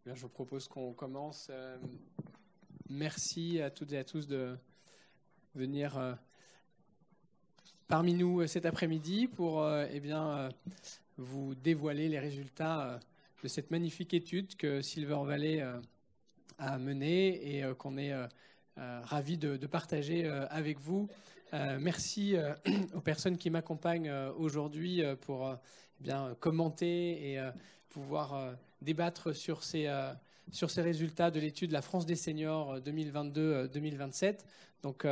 Bien, je propose qu'on commence. Merci à toutes et à tous de venir parmi nous cet après-midi pour vous dévoiler les résultats de cette magnifique étude que Silver Valley a menée et qu'on est ravis de partager avec vous. Merci aux personnes qui m'accompagnent aujourd'hui pour commenter et pouvoir débattre sur ces résultats de l'étude La France des seniors 2022-2027. Donc,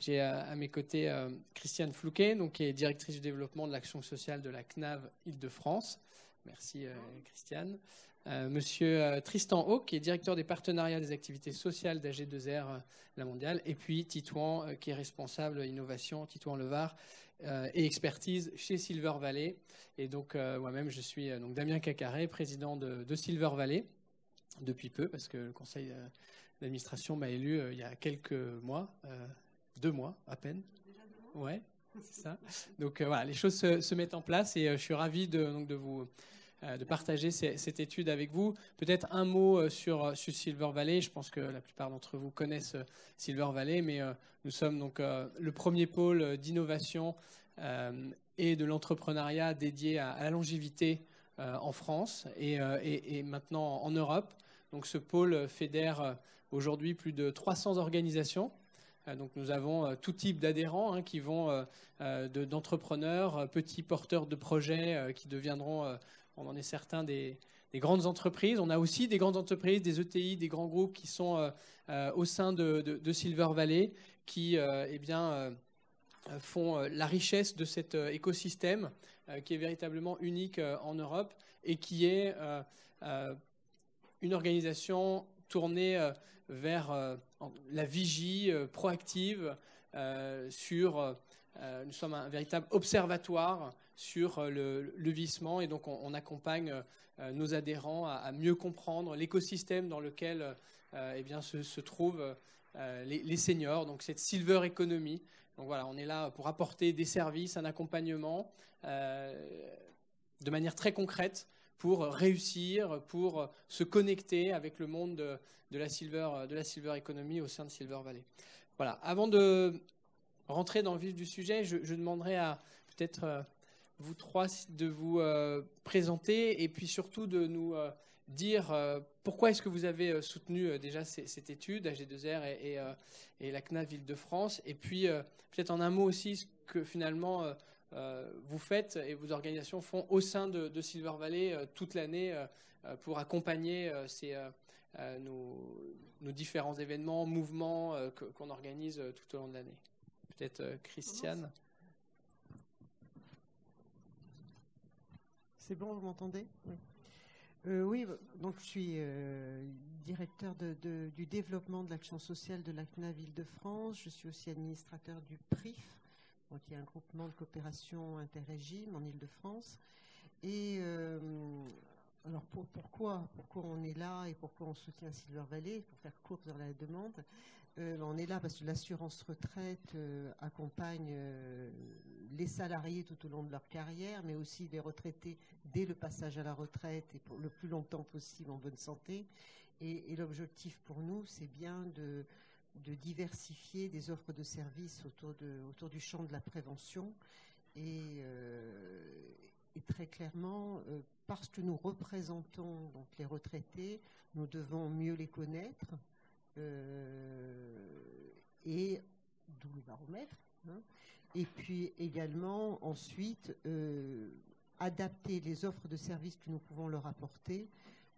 j'ai à mes côtés Christiane Flouquet, donc, qui est directrice du développement de l'action sociale de la CNAV Île-de-France. Merci Christiane. Monsieur Tristan Hauck, qui est directeur des partenariats des activités sociales d'AG2R La Mondiale, et puis Titouan, qui est responsable innovation, Titouan Levard, et expertise chez Silver Valley. Et donc moi-même, je suis donc Damien Cacaré, président de Silver Valley, depuis peu, parce que le conseil d'administration m'a élu il y a quelques mois, 2 mois à peine. Déjà 2 mois ? Ouais, c'est ça. Donc voilà, les choses se mettent en place et je suis ravi de partager cette étude avec vous. Peut-être un mot sur Silver Valley. Je pense que la plupart d'entre vous connaissent Silver Valley, mais nous sommes donc le premier pôle d'innovation et de l'entrepreneuriat dédié à la longévité en France et maintenant en Europe. Donc ce pôle fédère aujourd'hui plus de 300 organisations. Donc nous avons tout type d'adhérents qui vont d'entrepreneurs, petits porteurs de projets qui deviendront, on en est certain, des grandes entreprises. On a aussi des grandes entreprises, des ETI, des grands groupes qui sont au sein de Silver Valley, qui font la richesse de cet écosystème qui est véritablement unique en Europe et qui est une organisation tournée vers la vigie proactive nous sommes un véritable observatoire sur le vieillissement et donc on accompagne nos adhérents à mieux comprendre l'écosystème dans lequel se trouvent les seniors, donc cette silver economy. Donc voilà, on est là pour apporter des services, un accompagnement de manière très concrète pour réussir, pour se connecter avec le monde de la silver economy au sein de Silver Valley. Voilà. Avant de rentrer dans le vif du sujet, je demanderai à peut-être vous trois de vous présenter et puis surtout de nous dire pourquoi est-ce que vous avez soutenu déjà cette étude, AG2R et la CNAV Île-de-France, et puis peut-être en un mot aussi ce que finalement vous faites et vos organisations font au sein de Silver Valley toute l'année pour accompagner nos différents événements, mouvements qu'on organise tout au long de l'année. Peut-être Christiane. C'est bon, vous m'entendez ? Oui. Oui, donc je suis directeur du développement de l'action sociale de la CNAV Île-de-France. Je suis aussi administrateur du PRIF, donc il y a un groupement de coopération interrégime en Île-de-France. Et alors pourquoi on est là et pourquoi on soutient Silver Valley, pour faire court dans la demande, on est là parce que l'assurance retraite accompagne les salariés tout au long de leur carrière, mais aussi les retraités dès le passage à la retraite et pour le plus longtemps possible en bonne santé. Et l'objectif pour nous, c'est bien de diversifier des offres de services autour du champ de la prévention. Et très clairement, parce que nous représentons donc les retraités, nous devons mieux les connaître. Et d'où le baromètre, et puis également ensuite adapter les offres de services que nous pouvons leur apporter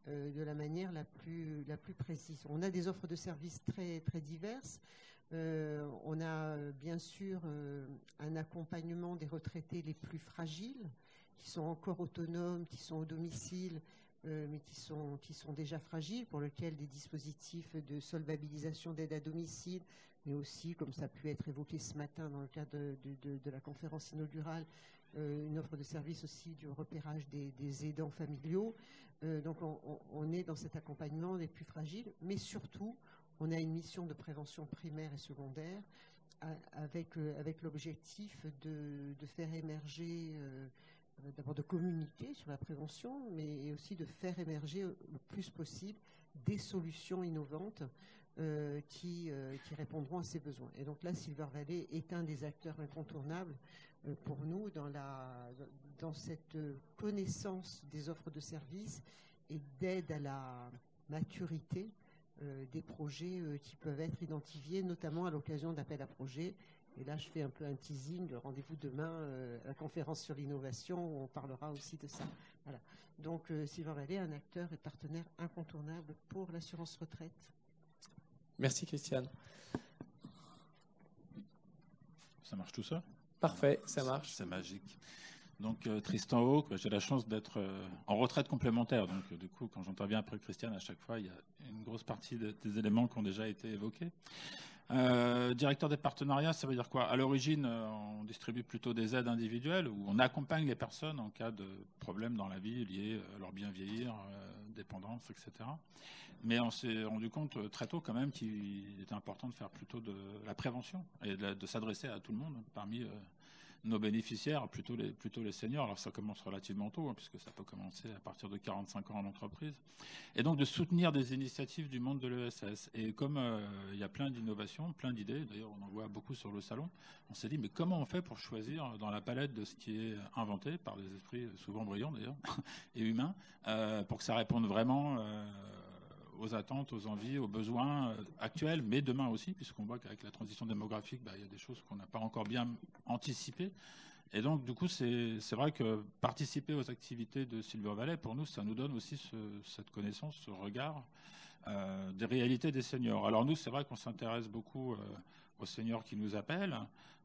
de la manière la plus précise. On a des offres de services très, très diverses. On a bien sûr un accompagnement des retraités les plus fragiles, qui sont encore autonomes, qui sont au domicile, mais qui sont déjà fragiles, pour lesquels des dispositifs de solvabilisation d'aide à domicile, mais aussi, comme ça a pu être évoqué ce matin dans le cadre de la conférence inaugurale, une offre de service aussi du repérage des aidants familiaux. Donc on est dans cet accompagnement des plus fragiles, mais surtout, on a une mission de prévention primaire et secondaire avec l'objectif de faire émerger d'abord de communiquer sur la prévention, mais aussi de faire émerger le plus possible des solutions innovantes qui répondront à ces besoins. Et donc là, Silver Valley est un des acteurs incontournables pour nous dans cette connaissance des offres de services et d'aide à la maturité des projets qui peuvent être identifiés, notamment à l'occasion d'appels à projets. Et là, je fais un peu un teasing. Rendez-vous demain à la conférence sur l'innovation où on parlera aussi de ça. Voilà. Donc, Silver Valley est un acteur et partenaire incontournable pour l'assurance retraite. Merci, Christiane. Ça marche tout ça? Parfait, ça marche. C'est magique. Donc, Tristan Hawk, j'ai la chance d'être en retraite complémentaire. Donc, du coup, quand j'interviens après Christiane, à chaque fois, il y a une grosse partie des éléments qui ont déjà été évoqués. Directeur des partenariats, ça veut dire quoi? À l'origine, on distribue plutôt des aides individuelles où on accompagne les personnes en cas de problèmes dans la vie liés à leur bien vieillir, dépendance, etc. Mais on s'est rendu compte très tôt quand même qu'il était important de faire plutôt de la prévention et de s'adresser à tout le monde parmi nos bénéficiaires, plutôt les seniors. Alors ça commence relativement tôt, puisque ça peut commencer à partir de 45 ans en entreprise. Et donc de soutenir des initiatives du monde de l'ESS. Et comme il y a plein d'innovations, plein d'idées, d'ailleurs on en voit beaucoup sur le salon, on s'est dit mais comment on fait pour choisir dans la palette de ce qui est inventé par des esprits souvent brillants d'ailleurs, et humains, pour que ça réponde vraiment aux attentes, aux envies, aux besoins actuels, mais demain aussi, puisqu'on voit qu'avec la transition démographique, il y a des choses qu'on n'a pas encore bien anticipées. Et donc, du coup, c'est vrai que participer aux activités de Silver Valley, pour nous, ça nous donne aussi cette connaissance, ce regard des réalités des seniors. Alors nous, c'est vrai qu'on s'intéresse beaucoup aux seniors qui nous appellent,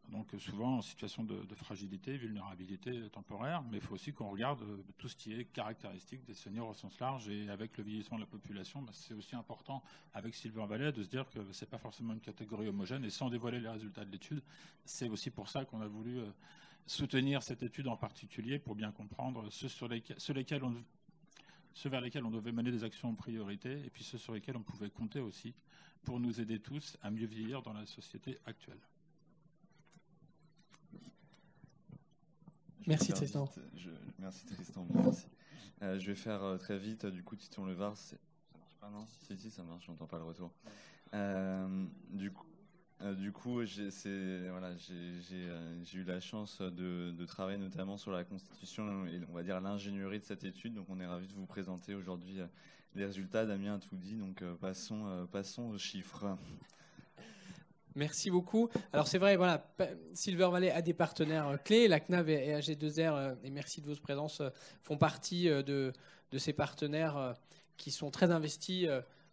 donc souvent en situation de fragilité, vulnérabilité temporaire, mais il faut aussi qu'on regarde tout ce qui est caractéristique des seniors au sens large. Et avec le vieillissement de la population, c'est aussi important avec Silver Valley de se dire que ce n'est pas forcément une catégorie homogène. Et sans dévoiler les résultats de l'étude, c'est aussi pour ça qu'on a voulu soutenir cette étude en particulier pour bien comprendre ceux vers lesquels on devait mener des actions en priorité et puis ceux sur lesquels on pouvait compter aussi pour nous aider tous à mieux vieillir dans la société actuelle. Merci Tristan. Merci Tristan. Merci. Je vais faire très vite. Du coup, Titon Levard, ça marche pas, non? Si, ça marche. J'entends pas le retour. Du coup, j'ai eu la chance de travailler notamment sur la constitution et on va dire l'ingénierie de cette étude. Donc, on est ravis de vous présenter aujourd'hui les résultats. Damien a tout dit. Donc, passons aux chiffres. Merci beaucoup. Alors c'est vrai, voilà, Silver Valley a des partenaires clés. La CNAV et AG2R, et merci de votre présence, font partie de ces partenaires qui sont très investis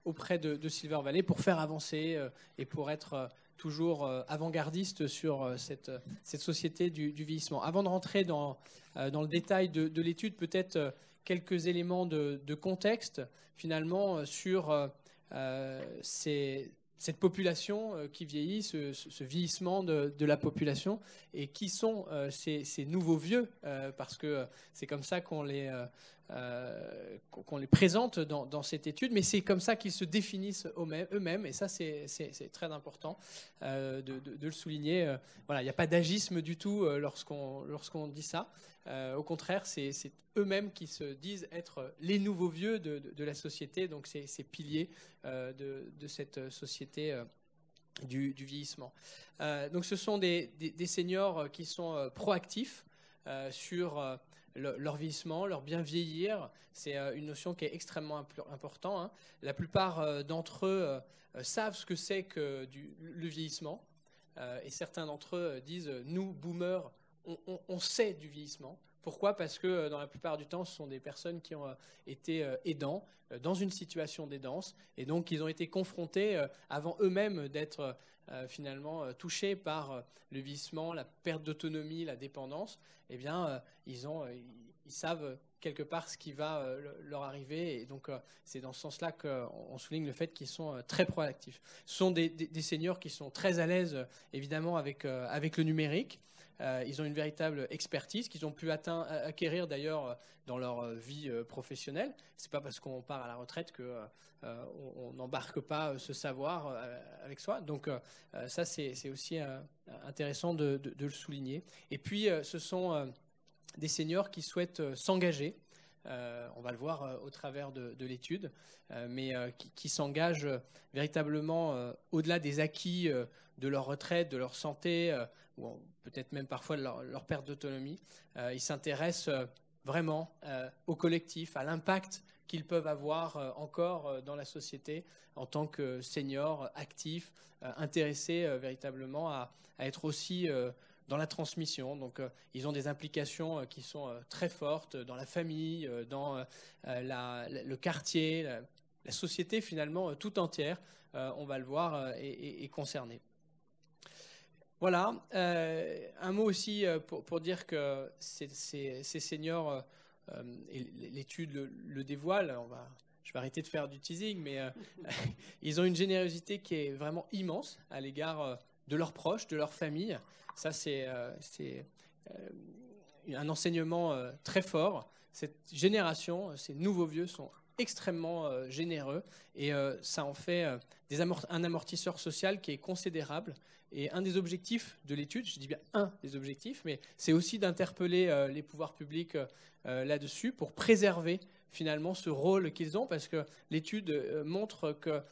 auprès de Silver Valley pour faire avancer et pour être toujours avant-gardiste sur cette société du vieillissement. Avant de rentrer dans le détail de l'étude, peut-être quelques éléments de contexte finalement sur cette population qui vieillit, ce vieillissement de la population, et qui sont ces nouveaux vieux, parce que c'est comme ça qu'on les présente dans cette étude, mais c'est comme ça qu'ils se définissent eux-mêmes, et ça c'est très important de le souligner. Voilà, il n'y a pas d'agisme du tout lorsqu'on dit ça. Au contraire, c'est eux-mêmes qui se disent être les nouveaux vieux de la société, donc ces piliers de cette société du vieillissement. Donc ce sont des seniors qui sont proactifs sur leur vieillissement, leur bien vieillir. C'est une notion qui est extrêmement importante. Hein. La plupart d'entre eux savent ce que c'est que le vieillissement, et certains d'entre eux disent « nous, boomers, on sait du vieillissement ». Pourquoi? Parce que dans la plupart du temps, ce sont des personnes qui ont été aidants, dans une situation d'aidance, et donc ils ont été confrontés, avant eux-mêmes d'être finalement touchés par le vieillissement, la perte d'autonomie, la dépendance. Eh bien, ils savent quelque part ce qui va leur arriver, et donc c'est dans ce sens-là qu'on souligne le fait qu'ils sont très proactifs. Ce sont des seniors qui sont très à l'aise, évidemment, avec le numérique. Ils ont une véritable expertise qu'ils ont pu acquérir d'ailleurs dans leur vie professionnelle. C'est pas parce qu'on part à la retraite qu'on n'embarque pas ce savoir avec soi. Donc ça, c'est aussi intéressant de le souligner. Et puis, ce sont des seniors qui souhaitent s'engager. On va le voir au travers de l'étude, mais qui s'engagent véritablement au-delà des acquis de leur retraite, de leur santé, ou peut-être même parfois de leur perte d'autonomie. Ils s'intéressent vraiment au collectif, à l'impact qu'ils peuvent avoir encore dans la société en tant que seniors actifs, intéressés véritablement à être aussi dans la transmission. Donc, ils ont des implications qui sont très fortes dans la famille, dans le quartier, la société finalement tout entière, on va le voir, est concernée. Voilà, un mot aussi pour dire que ces seniors, et l'étude le dévoile, je vais arrêter de faire du teasing, mais ils ont une générosité qui est vraiment immense à l'égard de leurs proches, de leur famille. Ça, c'est un enseignement très fort. Cette génération, ces nouveaux vieux sont extrêmement généreux et ça en fait un amortisseur social qui est considérable. Et un des objectifs de l'étude, je dis bien un des objectifs, mais c'est aussi d'interpeller les pouvoirs publics là-dessus pour préserver finalement ce rôle qu'ils ont, parce que l'étude montre que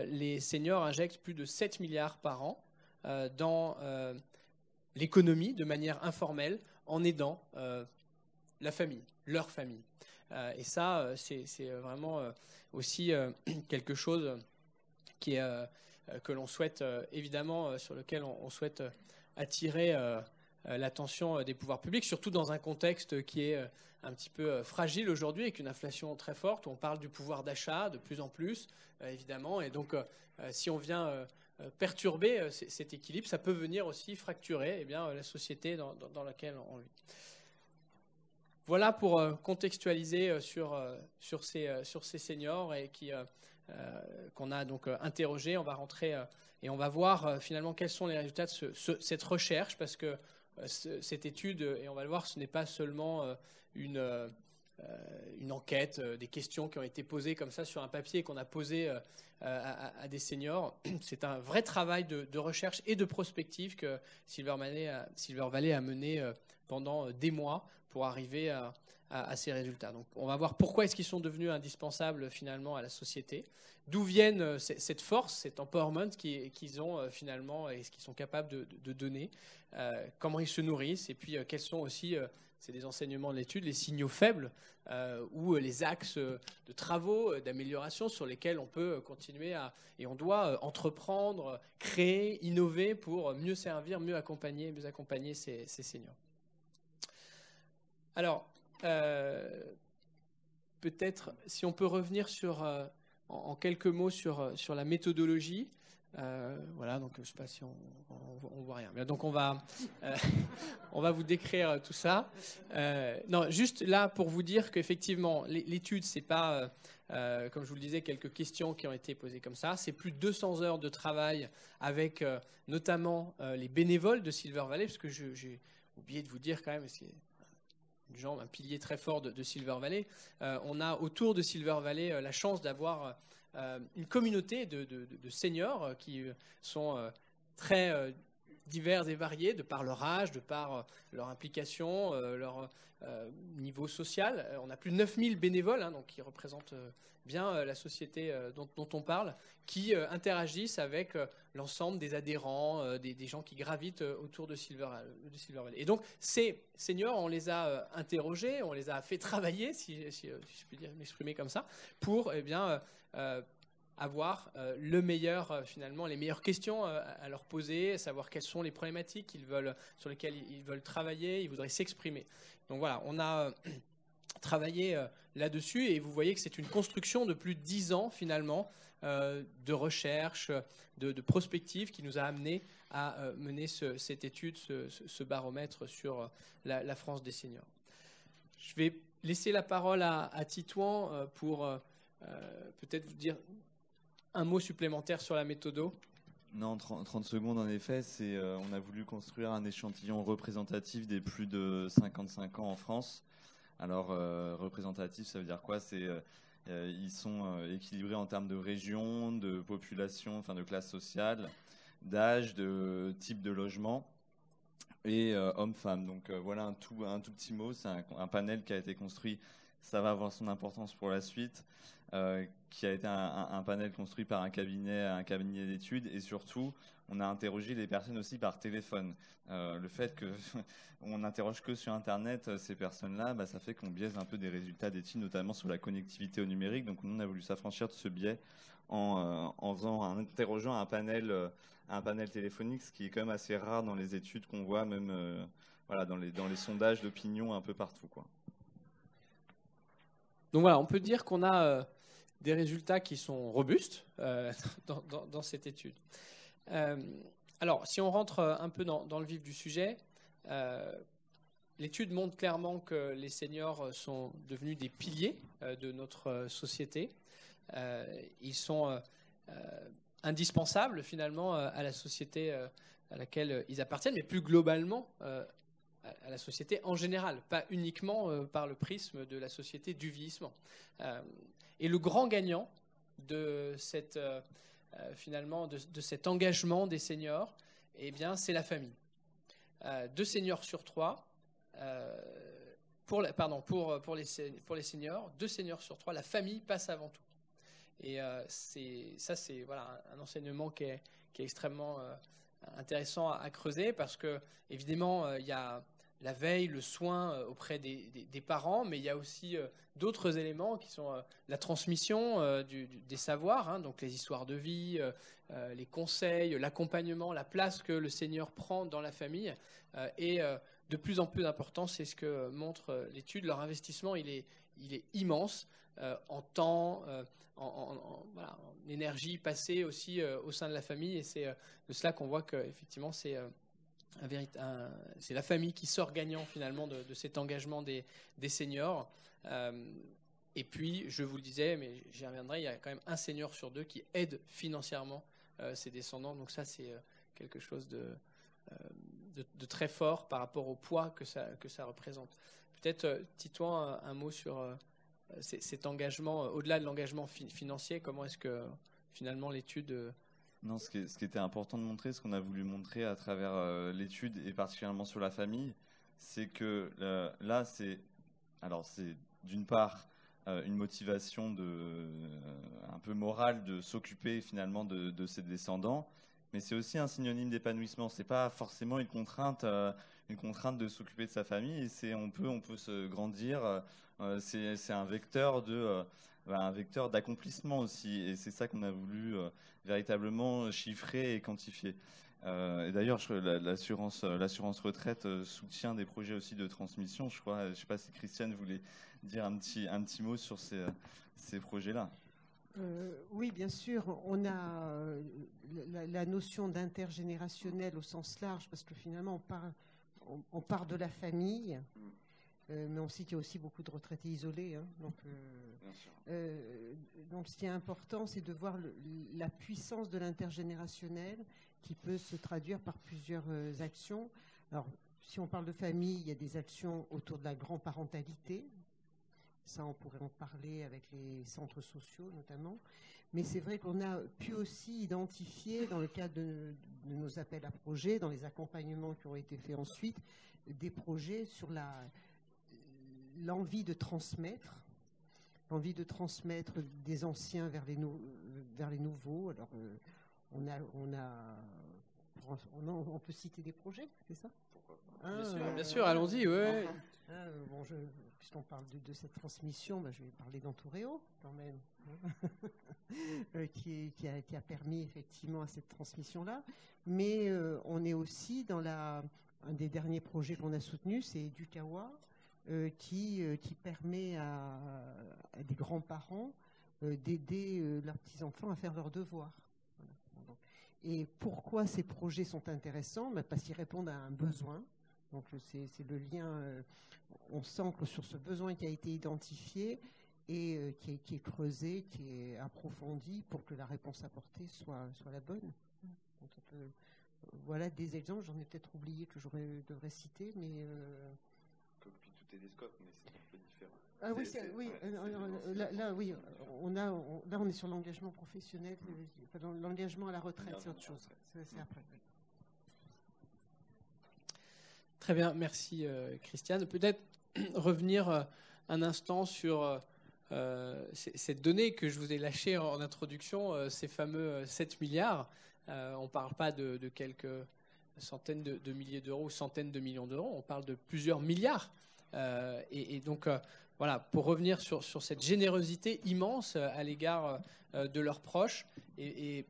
les seniors injectent plus de 7 milliards par an dans l'économie de manière informelle en aidant la famille, leur famille. Et ça, c'est vraiment aussi quelque chose qui est, que l'on souhaite, évidemment, sur lequel on souhaite attirer l'attention des pouvoirs publics, surtout dans un contexte qui est un petit peu fragile aujourd'hui, avec une inflation très forte, où on parle du pouvoir d'achat de plus en plus, évidemment. Et donc, si on vient perturber cet équilibre, ça peut venir aussi fracturer la société dans laquelle on vit. Voilà pour contextualiser sur ces seniors et qu'on a donc interrogé. On va rentrer et on va voir finalement quels sont les résultats de cette recherche, parce que cette étude, et on va le voir, ce n'est pas seulement une enquête, des questions qui ont été posées comme ça sur un papier qu'on a posé à des seniors. C'est un vrai travail de recherche et de prospective que Silver Valley a mené pendant des mois pour arriver à ces résultats. Donc, on va voir pourquoi est-ce qu'ils sont devenus indispensables finalement à la société, d'où viennent cette force, cet empowerment qu'ils ont finalement et ce qu'ils sont capables de donner, comment ils se nourrissent, et puis quels sont aussi, c'est des enseignements de l'étude, les signaux faibles ou les axes de travaux, d'amélioration sur lesquels on peut continuer et on doit entreprendre, créer, innover pour mieux servir, mieux accompagner ces seniors. Alors, peut-être si on peut revenir en quelques mots sur la méthodologie. Voilà, donc je ne sais pas si on voit rien. Donc on va vous décrire tout ça. Non, juste là pour vous dire qu'effectivement, l'étude, c'est pas, comme je vous le disais, quelques questions qui ont été posées comme ça. C'est plus de 200 heures de travail avec notamment les bénévoles de Silver Valley, parce que j'ai oublié de vous dire quand même, un pilier très fort de Silver Valley. On a autour de Silver Valley la chance d'avoir une communauté de seniors qui sont très divers et variés de par leur âge, de par leur implication, leur niveau social. On a plus de 9000 bénévoles, donc qui représentent bien la société dont on parle, qui interagissent avec l'ensemble des adhérents, des gens qui gravitent autour de Silver Valley. Et donc, ces seniors, on les a interrogés, on les a fait travailler, si je puis m'exprimer comme ça, pour avoir le meilleur, finalement, les meilleures questions à leur poser, savoir quelles sont les problématiques sur lesquelles ils veulent travailler, ils voudraient s'exprimer. Donc voilà, on a travaillé là-dessus, et vous voyez que c'est une construction de plus de 10 ans, finalement, de recherche, de prospective, qui nous a amené à mener cette étude, ce baromètre sur la France des seniors. Je vais laisser la parole à Titouan pour peut-être vous dire un mot supplémentaire sur la méthodo. Non, 30 secondes en effet. On a voulu construire un échantillon représentatif des plus de 55 ans en France. Alors, représentatif, ça veut dire quoi? Ils sont équilibrés en termes de région, de population, enfin de classe sociale, d'âge, de type de logement. et hommes-femmes. Donc voilà un tout petit mot, c'est un panel qui a été construit, ça va avoir son importance pour la suite, qui a été un panel construit par un cabinet d'études, et surtout on a interrogé les personnes aussi par téléphone. Le fait qu'on n'interroge que sur Internet ces personnes-là, ça fait qu'on biaise un peu des résultats d'études, notamment sur la connectivité au numérique. Donc on a voulu s'affranchir de ce biais en interrogeant un panel téléphonique, ce qui est quand même assez rare dans les études qu'on voit, même dans les sondages d'opinion un peu partout, quoi. Donc voilà, on peut dire qu'on a des résultats qui sont robustes dans cette étude. Alors, si on rentre un peu dans le vif du sujet, l'étude montre clairement que les seniors sont devenus des piliers de notre société. Ils sont indispensables finalement à la société à laquelle ils appartiennent, mais plus globalement à la société en général, pas uniquement par le prisme de la société du vieillissement. Et le grand gagnant de finalement de cet engagement des seniors, eh bien, c'est la famille. 2 seniors sur 3, pour les seniors, 2 seniors sur 3, la famille passe avant tout. Et c'est voilà, un enseignement qui est extrêmement intéressant à creuser, parce que évidemment il y a la veille, le soin auprès des parents, mais il y a aussi d'autres éléments qui sont la transmission des savoirs, donc les histoires de vie, les conseils, l'accompagnement, la place que le senior prend dans la famille est de plus en plus important. C'est ce que montre l'étude. Leur investissement, il est immense en temps, en énergie passée aussi au sein de la famille, et c'est de cela qu'on voit qu'effectivement c'est la famille qui sort gagnant finalement de cet engagement des seniors. Et puis, je vous le disais, mais j'y reviendrai, il y a quand même 1 senior sur 2 qui aide financièrement ses descendants. Donc ça, c'est quelque chose de très fort par rapport au poids que ça représente. Peut-être, Titouan, un mot sur cet engagement, au-delà de l'engagement financier. Comment est-ce que finalement l'étude... Non, ce qui était important de montrer, ce qu'on a voulu montrer à travers l'étude, et particulièrement sur la famille, c'est que là, c'est d'une part une motivation un peu morale de s'occuper finalement de ses descendants, mais c'est aussi un synonyme d'épanouissement. C'est pas forcément une contrainte de s'occuper de sa famille. Et on peut se grandir. C'est un vecteur d'accomplissement aussi, et c'est ça qu'on a voulu véritablement chiffrer et quantifier. Et d'ailleurs, l'assurance retraite soutient des projets aussi de transmission. Je ne sais pas si Christiane voulait dire un petit mot sur ces projets-là. Oui, bien sûr. On a la notion d'intergénérationnel au sens large, parce que finalement, on part de la famille. Mais on sait qu'il y a aussi beaucoup de retraités isolés. Donc, ce qui est important, c'est de voir la puissance de l'intergénérationnel qui peut se traduire par plusieurs actions. Alors, si on parle de famille, il y a des actions autour de la grand-parentalité. Ça, on pourrait en parler avec les centres sociaux, notamment. Mais c'est vrai qu'on a pu aussi identifier, dans le cadre de nos appels à projets, dans les accompagnements qui ont été faits ensuite, des projets sur l'envie de transmettre des anciens vers les nouveaux. Alors, on peut citer des projets, c'est ça ? Bien sûr, allons-y. Ouais. Puisqu'on parle de cette transmission, je vais parler d'Entouréo quand même, qui a permis effectivement à cette transmission-là. Mais on est aussi dans un des derniers projets qu'on a soutenu, c'est Edukawa, qui permet à des grands-parents d'aider leurs petits-enfants à faire leurs devoirs. Voilà. Et pourquoi ces projets sont intéressants ? Parce qu'ils répondent à un besoin. Donc c'est le lien, on sent que sur ce besoin qui a été identifié et qui est creusé, qui est approfondi pour que la réponse apportée soit la bonne. Donc, voilà des exemples, j'en ai peut-être oublié que je devrais citer, mais... Cockpit ou télescope, mais c'est un peu différent. Ah oui, oui, là on est sur l'engagement professionnel, l'engagement à la retraite, c'est autre chose. C'est après. Oui. Très bien, merci Christiane. Peut-être revenir un instant sur cette donnée que je vous ai lâchée en introduction, ces fameux 7 milliards. On ne parle pas de quelques centaines de milliers d'euros ou centaines de millions d'euros, on parle de plusieurs milliards. Et donc, voilà, pour revenir sur cette générosité immense à l'égard de leurs proches et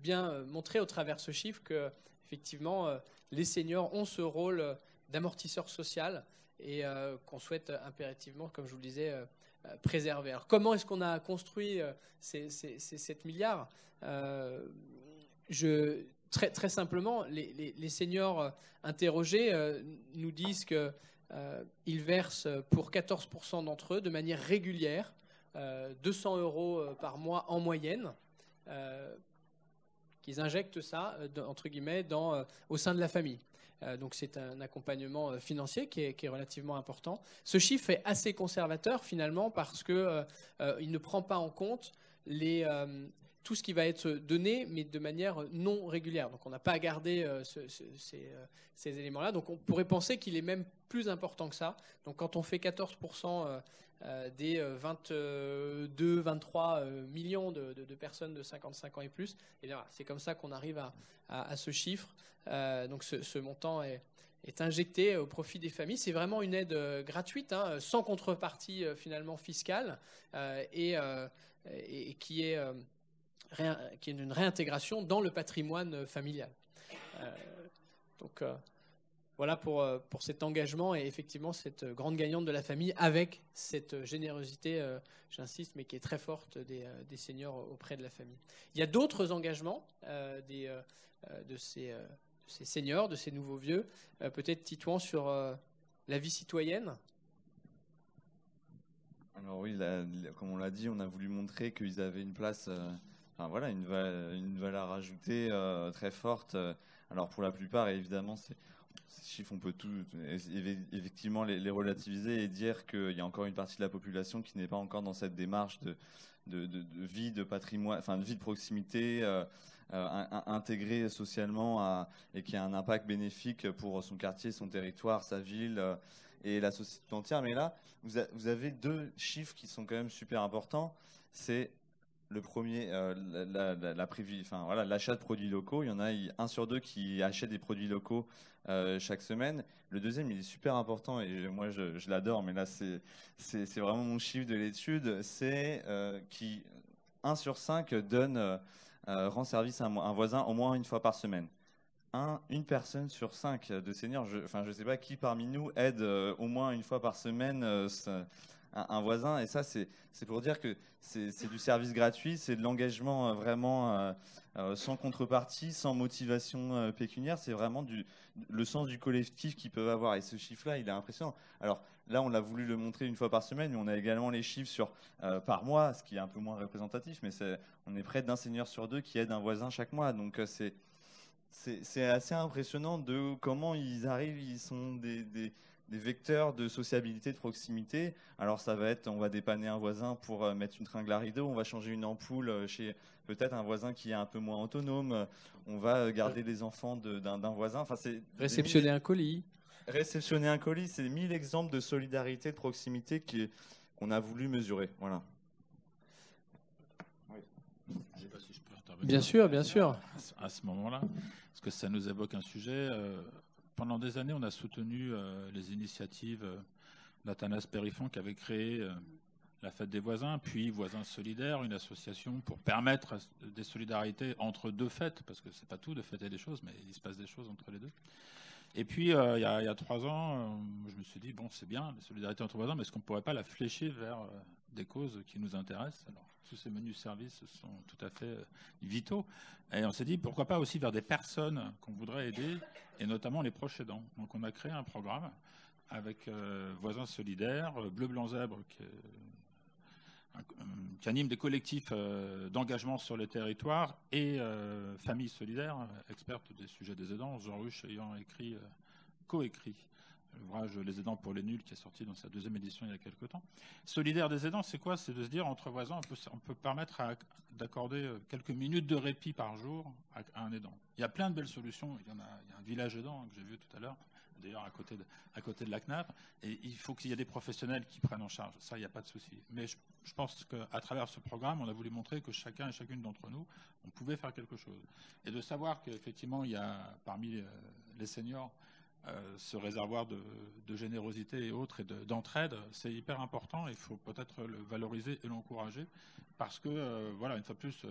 bien montrer au travers de ce chiffre que, effectivement, les seniors ont ce rôle d'amortisseur social et qu'on souhaite impérativement, comme je vous le disais, préserver. Alors, comment est-ce qu'on a construit ces 7 milliards Très simplement, les seniors interrogés nous disent qu'ils versent pour 14% d'entre eux de manière régulière 200 € par mois en moyenne, qu'ils injectent ça, entre guillemets, au sein de la famille. Donc c'est un accompagnement financier qui est relativement important. Ce chiffre est assez conservateur finalement parce qu'il ne prend pas en compte tout ce qui va être donné, mais de manière non régulière. Donc on n'a pas à garder ces éléments-là. Donc on pourrait penser qu'il est même plus important que ça. Donc quand on fait 14% des 22-23 millions de personnes de 55 ans et plus, et bien, c'est comme ça qu'on arrive à ce chiffre. Donc ce montant est injecté au profit des familles. C'est vraiment une aide gratuite, sans contrepartie finalement fiscale, et qui est une réintégration dans le patrimoine familial. Donc voilà pour cet engagement et effectivement cette grande gagnante de la famille avec cette générosité, j'insiste, mais qui est très forte des seniors auprès de la famille. Il y a d'autres engagements de ces seniors, de ces nouveaux vieux, peut-être Titouan sur la vie citoyenne. Alors oui, comme on l'a dit, on a voulu montrer qu'ils avaient une place, une valeur ajoutée très forte. Alors pour la plupart, évidemment, ces chiffres, on peut effectivement les relativiser et dire qu'il y a encore une partie de la population qui n'est pas encore dans cette démarche de vie de patrimoine, enfin de vie de proximité, intégrée socialement et qui a un impact bénéfique pour son quartier, son territoire, sa ville et la société tout entière. Mais là, vous avez deux chiffres qui sont quand même super importants. C'est le premier, l'achat de produits locaux. Il y en a 1 sur 2 qui achètent des produits locaux chaque semaine. Le deuxième, il est super important et moi je l'adore, mais là c'est vraiment mon chiffre de l'étude. C'est qui 1 sur 5 rend service à un voisin au moins une fois par semaine. Une personne sur 5 de seniors, je ne sais pas qui parmi nous aide au moins une fois par semaine un voisin. Et ça, c'est pour dire que c'est du service gratuit, c'est de l'engagement vraiment sans contrepartie, sans motivation pécuniaire. C'est vraiment le sens du collectif qu'ils peuvent avoir. Et ce chiffre-là, il est impressionnant. Alors là, on a voulu le montrer une fois par semaine, mais on a également les chiffres par mois, ce qui est un peu moins représentatif. Mais on est près d'un senior sur 2 qui aide un voisin chaque mois. Donc c'est assez impressionnant de comment ils arrivent. Ils sont des vecteurs de sociabilité, de proximité. Alors ça va être, on va dépanner un voisin pour mettre une tringle à rideau, on va changer une ampoule chez peut-être un voisin qui est un peu moins autonome, on va garder les enfants d'un voisin. Enfin, c'est réceptionner un colis. Réceptionner un colis, c'est 1000 exemples de solidarité, de proximité qu'on a voulu mesurer. Voilà. Oui. Je ne sais pas si je peux intervenir. Bien sûr, bien sûr. À ce moment-là, parce que ça nous évoque un sujet. Pendant des années, on a soutenu les initiatives d'Athanas Périfond qui avait créé la Fête des voisins, puis Voisins solidaires, une association pour permettre des solidarités entre deux fêtes, parce que c'est pas tout de fêter des choses, mais il se passe des choses entre les deux. Et puis, il y a 3 ans, je me suis dit, bon, c'est bien, la solidarité entre voisins, mais est-ce qu'on ne pourrait pas la flécher vers des causes qui nous intéressent? Alors, tous ces menus services sont tout à fait vitaux. Et on s'est dit, pourquoi pas aussi vers des personnes qu'on voudrait aider, et notamment les proches aidants. Donc, on a créé un programme avec Voisins solidaires, Bleu Blanc Zèbre, qui anime des collectifs d'engagement sur le territoire, et Famille solidaire, experte des sujets des aidants, Jean Ruche ayant coécrit l'ouvrage Les aidants pour les nuls, qui est sorti dans sa 2e édition il y a quelques temps. Solidaire des aidants, c'est quoi? C'est de se dire, entre voisins, on peut permettre d'accorder quelques minutes de répit par jour à un aidant. Il y a plein de belles solutions. Il y a un village aidant que j'ai vu tout à l'heure, d'ailleurs à côté de la CNAV, et il faut qu'il y ait des professionnels qui prennent en charge. Ça, il n'y a pas de souci. Mais je pense qu'à travers ce programme, on a voulu montrer que chacun et chacune d'entre nous, on pouvait faire quelque chose. Et de savoir qu'effectivement, il y a parmi les seniors ce réservoir de générosité et autres et d'entraide, c'est hyper important. Il faut peut-être le valoriser et l'encourager parce que, voilà, une fois de plus,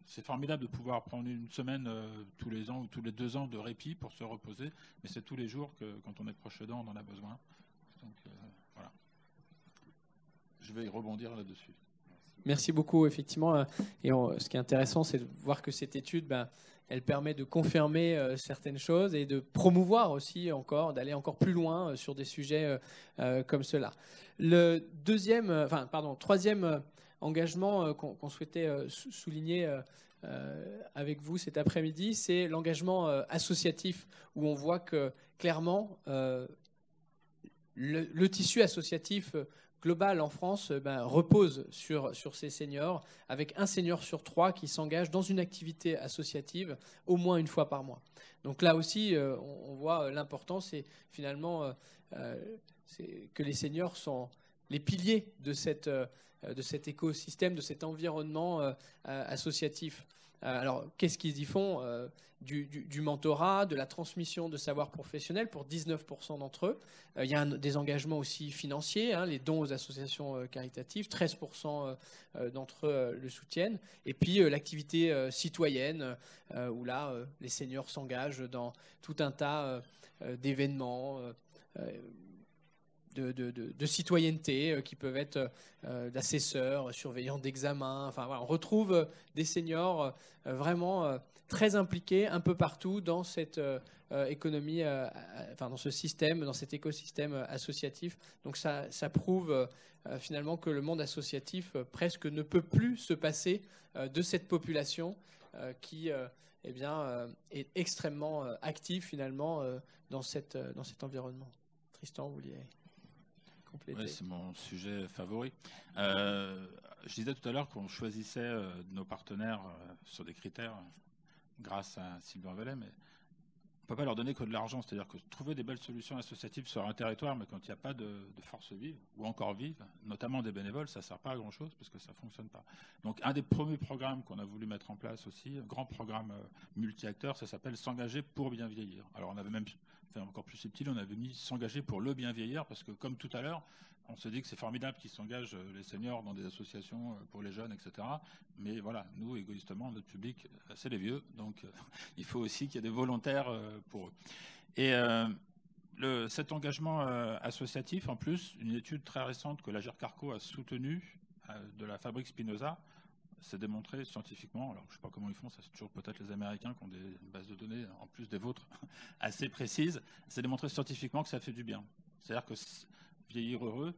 c'est formidable de pouvoir prendre une semaine tous les ans ou tous les 2 ans de répit pour se reposer, mais c'est tous les jours que, quand on est proche aidant, on en a besoin. Donc, voilà. Je vais y rebondir là-dessus. Merci beaucoup, effectivement. Et ce qui est intéressant, c'est de voir que cette étude, elle permet de confirmer certaines choses et de promouvoir aussi encore, d'aller encore plus loin sur des sujets comme cela. Le troisième engagement qu'on souhaitait souligner avec vous cet après-midi, c'est l'engagement associatif, où on voit que clairement le tissu associatif global en France repose sur ces seniors, avec 1 senior sur 3 qui s'engage dans une activité associative au moins une fois par mois. Donc là aussi, on voit l'importance et finalement que les seniors sont les piliers de cet écosystème, de cet environnement associatif. Alors, qu'est-ce qu'ils y font ? Du mentorat, de la transmission de savoir professionnel pour 19% d'entre eux. Il y a des engagements aussi financiers, les dons aux associations caritatives, 13% d'entre eux le soutiennent. Et puis l'activité citoyenne, où là, les seniors s'engagent dans tout un tas d'événements, de citoyenneté qui peuvent être d'assesseurs, surveillants d'examen. Enfin, voilà, on retrouve des seniors vraiment très impliqués un peu partout dans cette économie, dans ce système, dans cet écosystème associatif. Donc ça prouve finalement que le monde associatif presque ne peut plus se passer de cette population qui est extrêmement active finalement dans cet environnement. Tristan, vous vouliez... Oui, c'est mon sujet favori. Je disais tout à l'heure qu'on choisissait nos partenaires sur des critères grâce à Silver Valley, mais on ne peut pas leur donner que de l'argent. C'est-à-dire que trouver des belles solutions associatives sur un territoire, mais quand il n'y a pas de force vive, ou encore vive, notamment des bénévoles, ça ne sert pas à grand-chose parce que ça ne fonctionne pas. Donc un des premiers programmes qu'on a voulu mettre en place aussi, un grand programme multi-acteurs, ça s'appelle « S'engager pour bien vieillir ». Alors on avait même fait encore plus subtil, on avait mis « S'engager pour le bien vieillir » parce que comme tout à l'heure, on se dit que c'est formidable qu'ils s'engagent, les seniors, dans des associations pour les jeunes, etc. Mais voilà, nous, égoïstement, notre public, c'est les vieux. Donc, il faut aussi qu'il y ait des volontaires pour eux. Et cet engagement associatif, en plus, une étude très récente que l'Agir Carco a soutenue de la Fabrique Spinoza, c'est démontré scientifiquement. Alors, je ne sais pas comment ils font, ça c'est toujours peut-être les Américains qui ont des bases de données, en plus des vôtres, assez précises. C'est démontré scientifiquement que ça fait du bien. C'est-à-dire que vieillir heureux,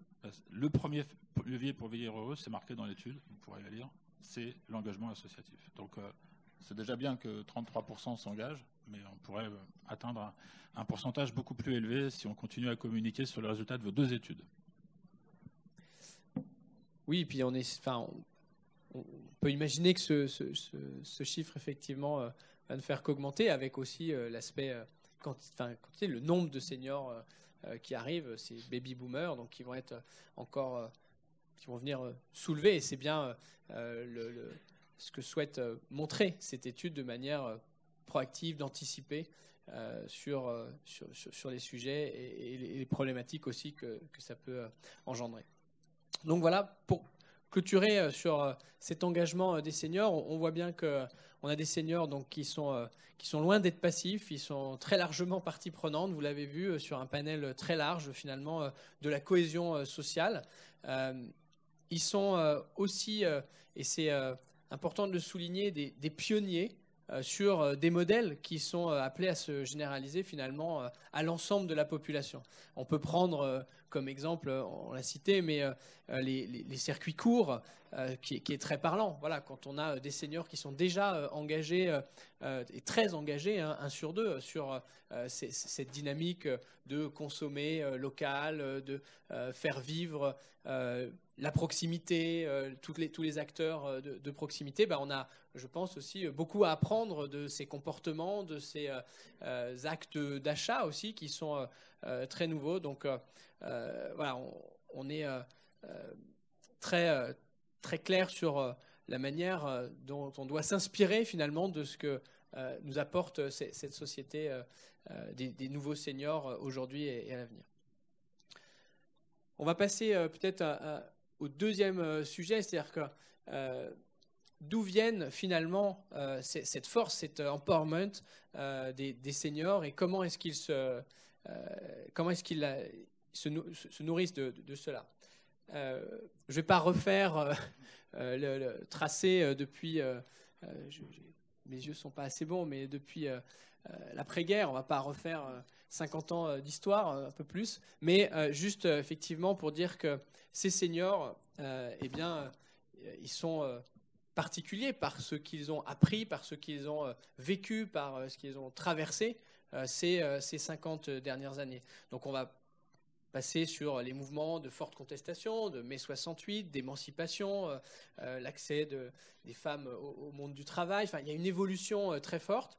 le premier levier pour vieillir heureux, c'est marqué dans l'étude, vous pourrez la lire, c'est l'engagement associatif. Donc c'est déjà bien que 33% s'engagent, mais on pourrait atteindre un pourcentage beaucoup plus élevé si on continue à communiquer sur le résultat de vos 2 études. Oui, et puis on peut imaginer que ce chiffre, effectivement, va ne faire qu'augmenter, avec aussi l'aspect, le nombre de seniors qui arrivent, ces baby boomers, donc qui vont être encore, qui vont venir soulever. Et c'est bien ce que souhaite montrer cette étude de manière proactive, d'anticiper sur les sujets et les problématiques aussi que ça peut engendrer. Donc voilà, pour clôturer sur cet engagement des seniors, on voit bien qu'on a des seniors donc, qui sont loin d'être passifs, ils sont très largement partie prenante, vous l'avez vu, sur un panel très large finalement de la cohésion sociale. Ils sont aussi, et c'est important de le souligner, des pionniers sur des modèles qui sont appelés à se généraliser finalement à l'ensemble de la population. On peut prendre comme exemple, on l'a cité, mais les circuits courts, qui est très parlant. Voilà, quand on a des seniors qui sont déjà engagés, et très engagés, 1 sur 2, sur cette dynamique de consommer local, de faire vivre la proximité, tous les acteurs de proximité, on a, je pense aussi, beaucoup à apprendre de ces comportements, de ces actes d'achat aussi qui sont très nouveaux. Donc voilà, on est très, très clair sur la manière dont on doit s'inspirer finalement de ce que nous apporte cette société des nouveaux seniors aujourd'hui et à l'avenir. On va passer peut-être au deuxième sujet, c'est-à-dire que d'où viennent finalement cette force, cet empowerment des seniors et comment est-ce qu'ils se nourrissent de cela. Je ne vais pas refaire le tracé depuis, mes yeux ne sont pas assez bons, mais depuis l'après-guerre, on ne va pas refaire 50 ans d'histoire, un peu plus, mais juste effectivement pour dire que ces seniors, ils sont particuliers par ce qu'ils ont appris, par ce qu'ils ont vécu, par ce qu'ils ont traversé ces 50 dernières années. Donc on va passer sur les mouvements de forte contestation, de mai 68, d'émancipation, l'accès des femmes au monde du travail. Enfin, il y a une évolution très forte.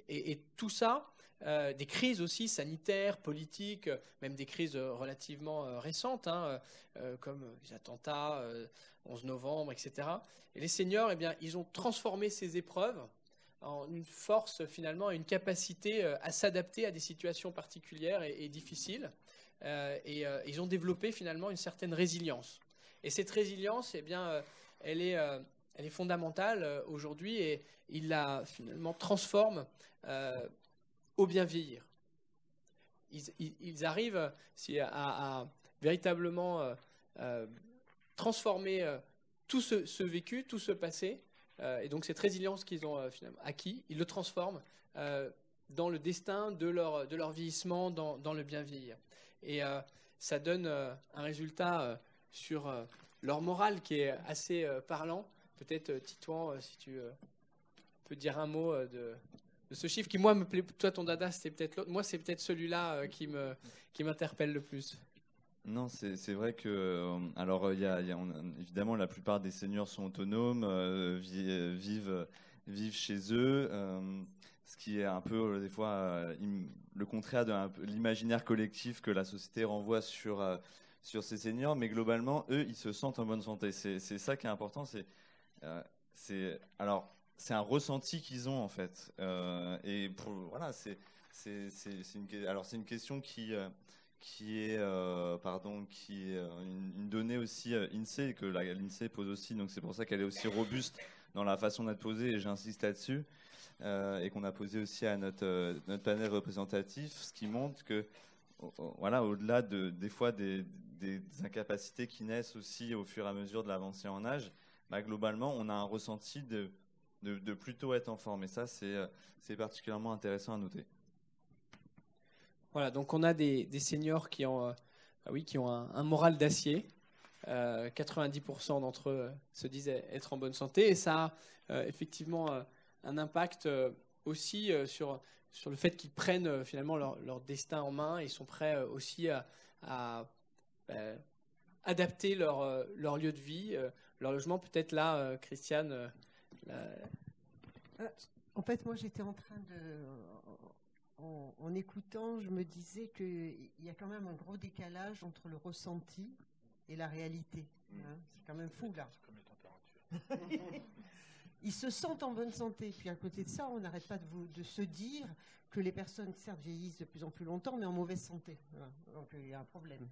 Et tout ça, des crises aussi sanitaires, politiques, même des crises relativement récentes, comme les attentats, 11 novembre, etc. Et les seniors, ils ont transformé ces épreuves en une force, finalement, et une capacité à s'adapter à des situations particulières et difficiles. Ils ont développé finalement une certaine résilience. Et cette résilience, elle est fondamentale aujourd'hui et ils la finalement transforment au bien vieillir. Ils arrivent à véritablement transformer tout ce vécu, tout ce passé, et donc cette résilience qu'ils ont finalement acquis, ils le transforment dans le destin de leur vieillissement, dans le bien vieillir. Et ça donne un résultat sur leur morale qui est assez parlant. Peut-être, Titouan, si tu peux dire un mot de ce chiffre qui, moi, me plaît. Toi, ton dada, c'était peut-être l'autre. Moi, c'est peut-être celui-là qui m'interpelle le plus. Non, c'est vrai que, alors, évidemment, la plupart des seniors sont autonomes, vivent chez eux. Ce qui est un peu, des fois, le contraire de l'imaginaire collectif que la société renvoie sur ces seniors. Mais globalement, eux, ils se sentent en bonne santé. C'est ça qui est important. C'est un ressenti qu'ils ont, en fait. Voilà, c'est une question qui est une donnée aussi INSEE, que l'INSEE pose aussi. Donc, c'est pour ça qu'elle est aussi robuste dans la façon d'être posée, et j'insiste là-dessus. Et qu'on a posé aussi à notre panel représentatif, ce qui montre que, voilà, au-delà des fois des incapacités qui naissent aussi au fur et à mesure de l'avancée en âge, globalement, on a un ressenti de plutôt être en forme. Et ça, c'est particulièrement intéressant à noter. Voilà, donc on a des seniors qui ont un moral d'acier. 90% d'entre eux se disent être en bonne santé. Et ça a effectivement un impact aussi sur le fait qu'ils prennent finalement leur destin en main. Ils sont prêts aussi à adapter leur lieu de vie, leur logement. Peut-être là, Christiane. En fait, moi, j'étais en train en écoutant, je me disais qu'il y a quand même un gros décalage entre le ressenti et la réalité. C'est quand même fou, là. C'est comme les températures. Ils se sentent en bonne santé. Puis à côté de ça, on n'arrête pas de se dire que les personnes, certes, vieillissent de plus en plus longtemps, mais en mauvaise santé. Voilà. Donc il y a un problème.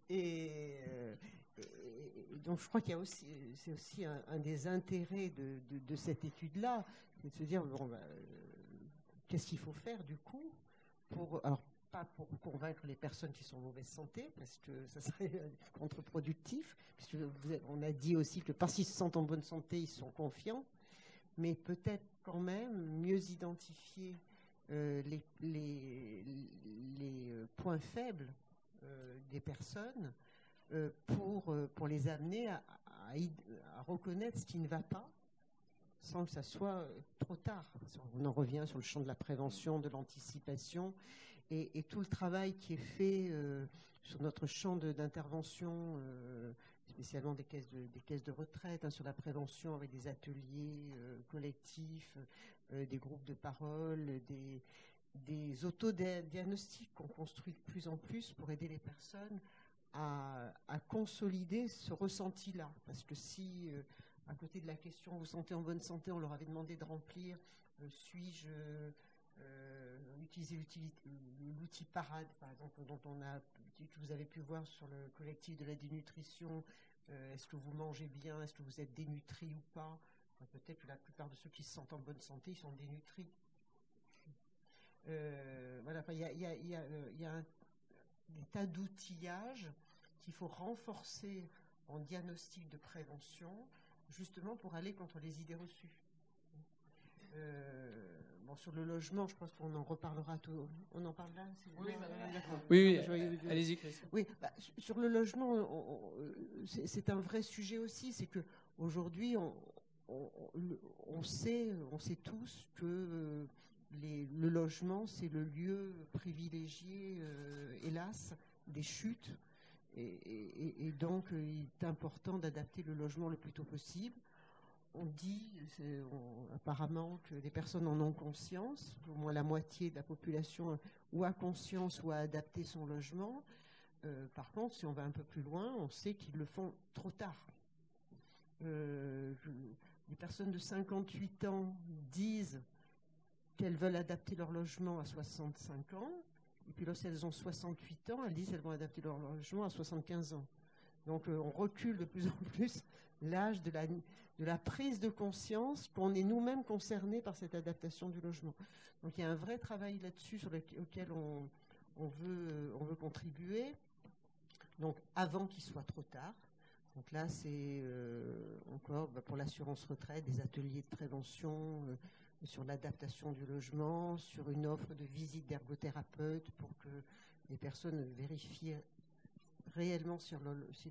et donc je crois qu'il y a aussi, c'est aussi un des intérêts de cette étude-là, c'est de se dire, qu'est-ce qu'il faut faire du coup alors pas pour convaincre les personnes qui sont en mauvaise santé, parce que ça serait contre-productif, puisque on a dit aussi que parce qu'ils se sentent en bonne santé, ils sont confiants, mais peut-être quand même mieux identifier les points faibles des personnes pour les amener à reconnaître ce qui ne va pas, sans que ça soit trop tard. On en revient sur le champ de la prévention, de l'anticipation, et tout le travail qui est fait sur notre champ d'intervention, spécialement des caisses de retraite, sur la prévention avec des ateliers collectifs, des groupes de parole, des autodiagnostics qu'on construit de plus en plus pour aider les personnes à consolider ce ressenti-là. Parce que si, à côté de la question « vous sentez en bonne santé », on leur avait demandé de remplir « suis-je utiliser l'outil Parade », par exemple, que vous avez pu voir sur le collectif de la dénutrition, est-ce que vous mangez bien, est-ce que vous êtes dénutri ou pas? Peut-être que la plupart de ceux qui se sentent en bonne santé, ils sont dénutris. Voilà, il y a des tas d'outillages qu'il faut renforcer en diagnostic de prévention, justement pour aller contre les idées reçues. Sur le logement, je pense qu'on en reparlera tout. On en parle là? Oui, allez-y, Christian. Oui, sur le logement, c'est un vrai sujet aussi. C'est qu'aujourd'hui, on sait tous que le logement, c'est le lieu privilégié, hélas, des chutes. Et donc, il est important d'adapter le logement le plus tôt possible. On dit apparemment que les personnes en ont conscience, au moins la moitié de la population ou a conscience ou a adapté son logement. Par contre, si on va un peu plus loin, on sait qu'ils le font trop tard. Les personnes de 58 ans disent qu'elles veulent adapter leur logement à 65 ans, et puis lorsqu'elles ont 68 ans, elles disent qu'elles vont adapter leur logement à 75 ans. Donc on recule de plus en plus l'âge de la prise de conscience qu'on est nous-mêmes concernés par cette adaptation du logement. Donc il y a un vrai travail là-dessus auquel on veut contribuer, donc avant qu'il soit trop tard. Donc là, c'est encore pour l'assurance retraite, des ateliers de prévention sur l'adaptation du logement, sur une offre de visite d'ergothérapeute pour que les personnes vérifient réellement si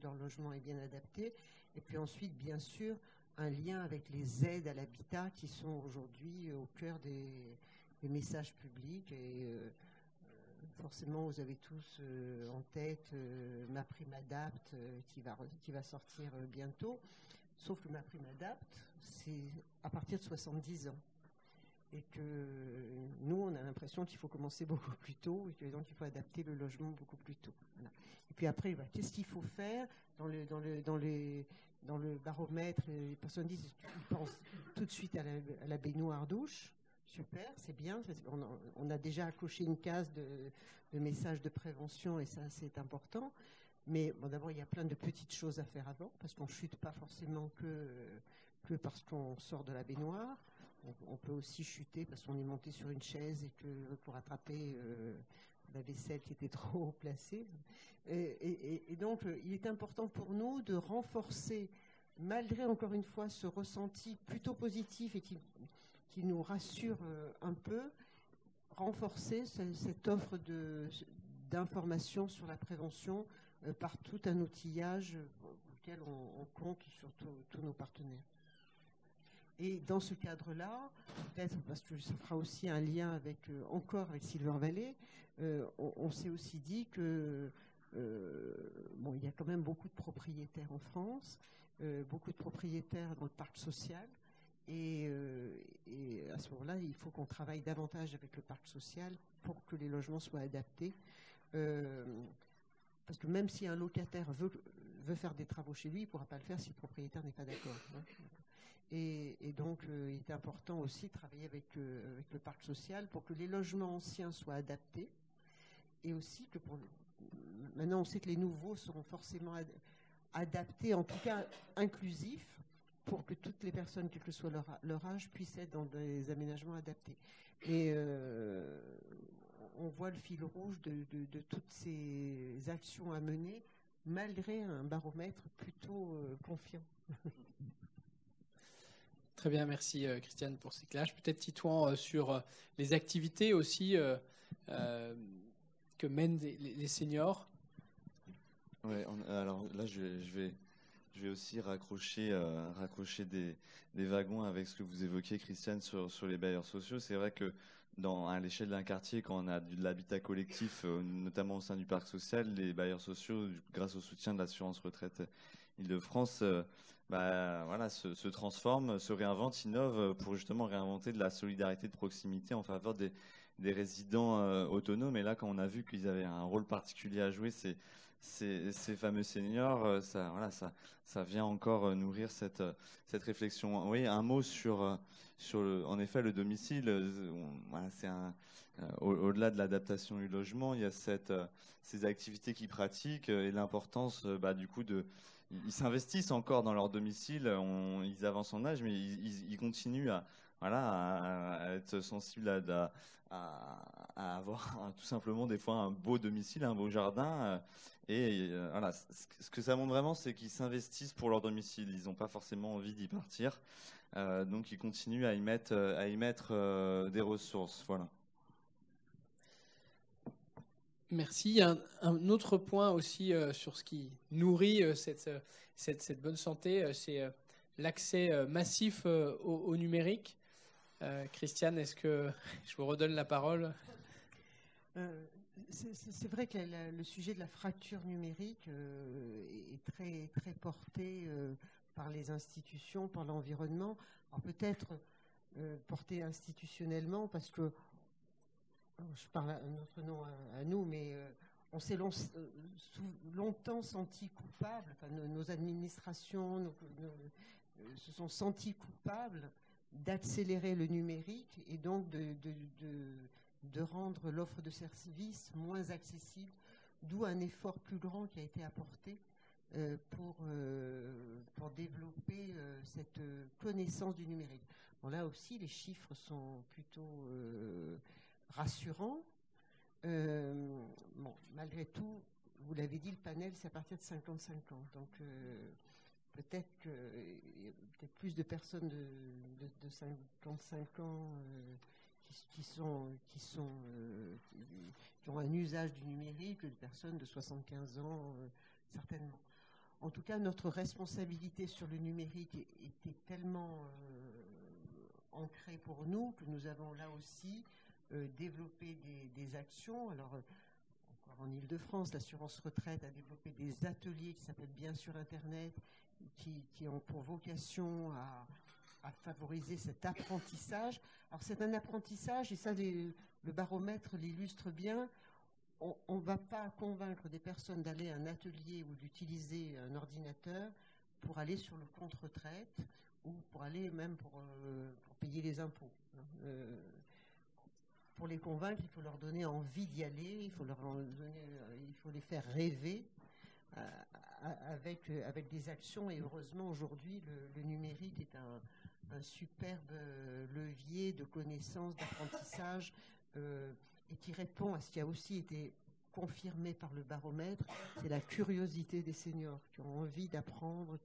leur logement est bien adapté. Et puis ensuite, bien sûr, un lien avec les aides à l'habitat qui sont aujourd'hui au cœur des messages publics. Et forcément, vous avez tous en tête MaPrimeAdapt qui va sortir bientôt. Sauf que MaPrimeAdapt, c'est à partir de 70 ans. Et que nous, on a l'impression qu'il faut commencer beaucoup plus tôt et que donc il faut adapter le logement beaucoup plus tôt. Voilà. Et puis après, qu'est-ce qu'il faut faire dans le baromètre? Les personnes disent, ils pensent tout de suite à la baignoire douche. Super, c'est bien. On a déjà coché une case de messages de prévention et ça, c'est important. Mais bon, d'abord, il y a plein de petites choses à faire avant parce qu'on ne chute pas forcément que parce qu'on sort de la baignoire. On peut aussi chuter parce qu'on est monté sur une chaise et que pour attraper la vaisselle qui était trop haut placée. Et donc, il est important pour nous de renforcer, malgré encore une fois ce ressenti plutôt positif et qui nous rassure un peu, renforcer cette offre d'information sur la prévention par tout un outillage auquel on compte sur tous nos partenaires. Et dans ce cadre-là, peut-être parce que ça fera aussi un lien avec Silver Valley, on s'est aussi dit que il y a quand même beaucoup de propriétaires en France, beaucoup de propriétaires dans le parc social, et à ce moment-là, il faut qu'on travaille davantage avec le parc social pour que les logements soient adaptés. Parce que même si un locataire veut faire des travaux chez lui, il ne pourra pas le faire si le propriétaire n'est pas d'accord. Hein. Et donc, il est important aussi de travailler avec le parc social pour que les logements anciens soient adaptés et aussi que maintenant, on sait que les nouveaux seront forcément adaptés, en tout cas inclusifs, pour que toutes les personnes, quel que soit leur âge, puissent être dans des aménagements adaptés. Et on voit le fil rouge de toutes ces actions à mener, malgré un baromètre plutôt confiant. Très bien, merci Christiane pour ces clashs. Peut-être Titouan sur les activités aussi que mènent les seniors. Ouais, alors là, je vais je vais aussi raccrocher des wagons avec ce que vous évoquiez, Christiane, sur les bailleurs sociaux. C'est vrai que à l'échelle d'un quartier, quand on a de l'habitat collectif, notamment au sein du parc social, les bailleurs sociaux, grâce au soutien de l'assurance retraite Île-de-France, se transforment, se réinventent, innovent pour justement réinventer de la solidarité de proximité en faveur des résidents autonomes. Et là, quand on a vu qu'ils avaient un rôle particulier à jouer, ces fameux seniors, ça vient encore nourrir cette réflexion. Oui, un mot sur en effet, le domicile. Au-delà de l'adaptation du logement, il y a ces activités qu'ils pratiquent et l'importance du coup ils s'investissent encore dans leur domicile, ils avancent en âge, mais ils continuent à être sensibles à avoir tout simplement des fois un beau domicile, un beau jardin. Ce que ça montre vraiment, c'est qu'ils s'investissent pour leur domicile. Ils n'ont pas forcément envie d'y partir. Donc ils continuent à y mettre des ressources. Voilà. Merci. Il y a un autre point aussi sur ce qui nourrit cette bonne santé, c'est l'accès massif au numérique. Christiane, est-ce que je vous redonne la parole? C'est vrai que le sujet de la fracture numérique est très, très porté par les institutions, par l'environnement. Alors peut-être porté institutionnellement parce que je parle à notre nom à nous, mais on s'est longtemps senti coupables, enfin, nos administrations se sont sentis coupables d'accélérer le numérique et donc de rendre l'offre de services moins accessible, d'où un effort plus grand qui a été apporté pour développer cette connaissance du numérique. Bon, là aussi, les chiffres sont plutôt rassurant. Malgré tout, vous l'avez dit, le panel, c'est à partir de 55 ans. Donc, peut-être qu'il y a peut-être plus de personnes de 55 ans qui ont un usage du numérique que de personnes de 75 ans, certainement. En tout cas, notre responsabilité sur le numérique était tellement ancrée pour nous que nous avons là aussi développer des actions. Alors, encore en Île-de-France, l'assurance retraite a développé des ateliers qui s'appellent Bien sur Internet, qui ont pour vocation à favoriser cet apprentissage. Alors, c'est un apprentissage, et ça, le baromètre l'illustre bien. On ne va pas convaincre des personnes d'aller à un atelier ou d'utiliser un ordinateur pour aller sur le compte retraite ou pour aller même pour payer les impôts. Pour les convaincre, il faut leur donner envie d'y aller, il faut les faire rêver avec des actions. Et heureusement, aujourd'hui, le numérique est un superbe levier de connaissance, d'apprentissage, et qui répond à ce qui a aussi été confirmé par le baromètre, c'est la curiosité des seniors qui ont envie d'apprendre.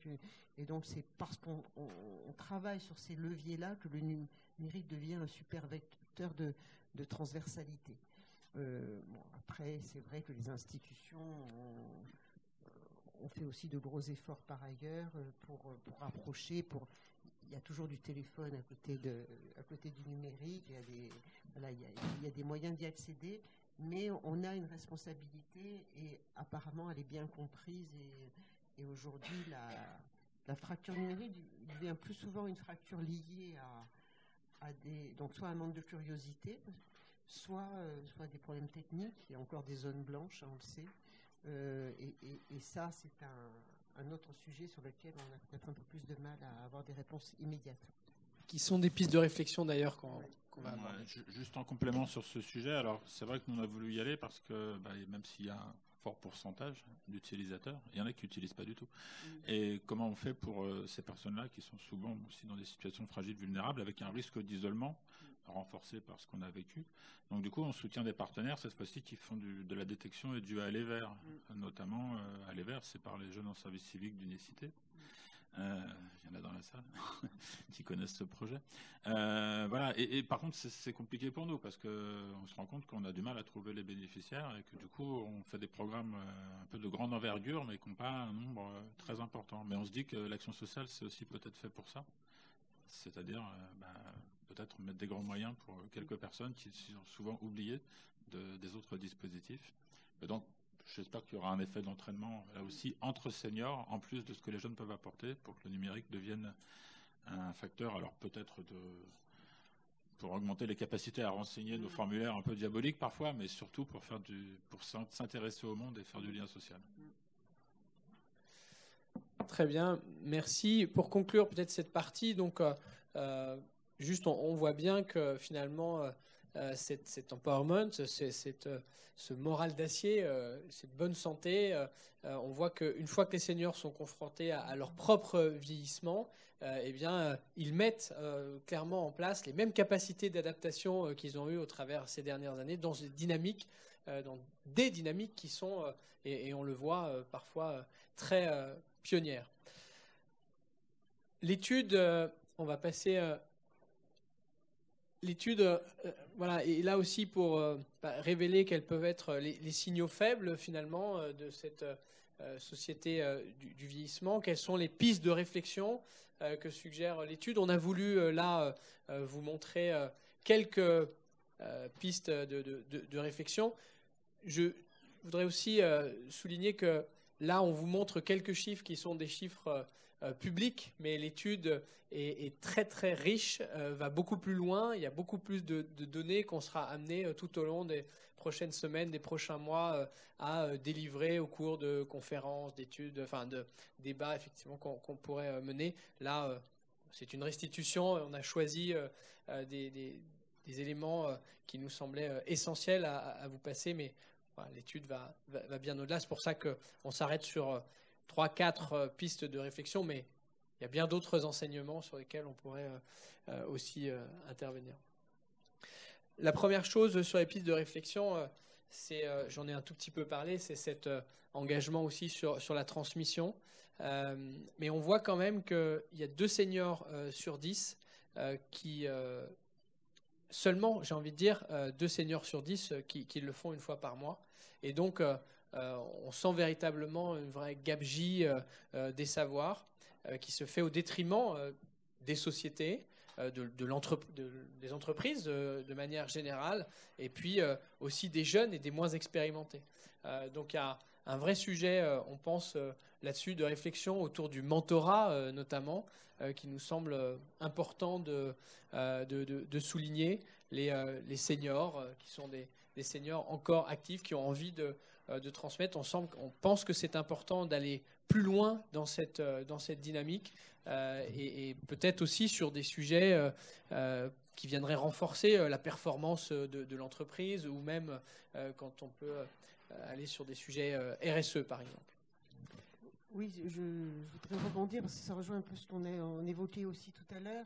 Et donc, c'est parce qu'on travaille sur ces leviers-là que le numérique devient un super vecteur de transversalité. Après, c'est vrai que les institutions ont fait aussi de gros efforts par ailleurs pour rapprocher. Il y a toujours du téléphone à côté du numérique. Il y a des moyens d'y accéder, mais on a une responsabilité et apparemment elle est bien comprise. Et aujourd'hui, la fracture numérique devient plus souvent une fracture liée donc soit un manque de curiosité, soit des problèmes techniques. Il y a encore des zones blanches, on le sait. Et ça, c'est un autre sujet sur lequel on a peut-être un peu plus de mal à avoir des réponses immédiates. Qui sont des pistes de réflexion d'ailleurs qu'on va aborder. Juste en complément sur ce sujet, alors c'est vrai que nous on a voulu y aller parce que même s'il y a un fort pourcentage d'utilisateurs, il y en a qui n'utilisent pas du tout. Et comment on fait pour ces personnes-là qui sont souvent aussi dans des situations fragiles, vulnérables, avec un risque d'isolement renforcé par ce qu'on a vécu. Donc du coup, on soutient des partenaires, cette fois-ci, qui font de la détection et du aller vers. Notamment, aller vers, c'est par les jeunes en service civique d'unicité. Il y en a dans la salle, qui connaissent ce projet. Voilà. Et par contre, c'est compliqué pour nous parce qu'on se rend compte qu'on a du mal à trouver les bénéficiaires et que du coup, on fait des programmes un peu de grande envergure, mais qui n'ont pas un nombre très important. Mais on se dit que l'action sociale, c'est aussi peut-être fait pour ça. C'est-à-dire peut-être mettre des grands moyens pour quelques personnes qui sont souvent oubliées des autres dispositifs. Et donc, j'espère qu'il y aura un effet d'entraînement là aussi entre seniors, en plus de ce que les jeunes peuvent apporter, pour que le numérique devienne un facteur, alors peut-être pour augmenter les capacités à renseigner nos formulaires un peu diaboliques parfois, mais surtout pour s'intéresser au monde et faire du lien social. Très bien, merci. Pour conclure peut-être cette partie, donc juste on voit bien que finalement cet empowerment, ce moral d'acier, cette bonne santé, on voit qu'une fois que les seniors sont confrontés à leur propre vieillissement, eh bien, ils mettent clairement en place les mêmes capacités d'adaptation qu'ils ont eues au travers ces dernières années dans des dynamiques qui sont, et on le voit parfois, très pionnières. L'étude, on va passer... L'étude, voilà, est là aussi pour révéler quels peuvent être les signaux faibles finalement de cette société du vieillissement. Quelles sont les pistes de réflexion que suggère l'étude? On a voulu là vous montrer quelques pistes de réflexion. Je voudrais aussi souligner que là, on vous montre quelques chiffres qui sont des chiffres publics, mais l'étude est très très riche, va beaucoup plus loin. Il y a beaucoup plus de données qu'on sera amené tout au long des prochaines semaines, des prochains mois à délivrer au cours de conférences, d'études, enfin de débats effectivement qu'on pourrait mener. Là, c'est une restitution. On a choisi des éléments qui nous semblaient essentiels à vous passer, mais voilà, l'étude va bien au-delà. C'est pour ça qu'on s'arrête sur 3-4 pistes de réflexion, mais il y a bien d'autres enseignements sur lesquels on pourrait aussi intervenir. La première chose sur les pistes de réflexion, j'en ai un tout petit peu parlé, c'est cet engagement aussi sur la transmission. Mais on voit quand même qu'il y a 2 seniors sur 10 qui... seulement, j'ai envie de dire, 2 seniors sur 10 qui le font une fois par mois. Et donc, on sent véritablement une vraie gabegie des savoirs qui se fait au détriment des sociétés, des entreprises de manière générale, et puis aussi des jeunes et des moins expérimentés. Donc, il y a un vrai sujet, on pense là-dessus, de réflexion autour du mentorat notamment, qui nous semble important de souligner. Les seniors, qui sont des seniors encore actifs, qui ont envie de transmettre. On pense que c'est important d'aller plus loin dans cette dynamique et peut-être aussi sur des sujets qui viendraient renforcer la performance de l'entreprise ou même quand on peut aller sur des sujets RSE par exemple. Oui, je voudrais rebondir parce que ça rejoint un peu ce qu'on évoquait aussi tout à l'heure.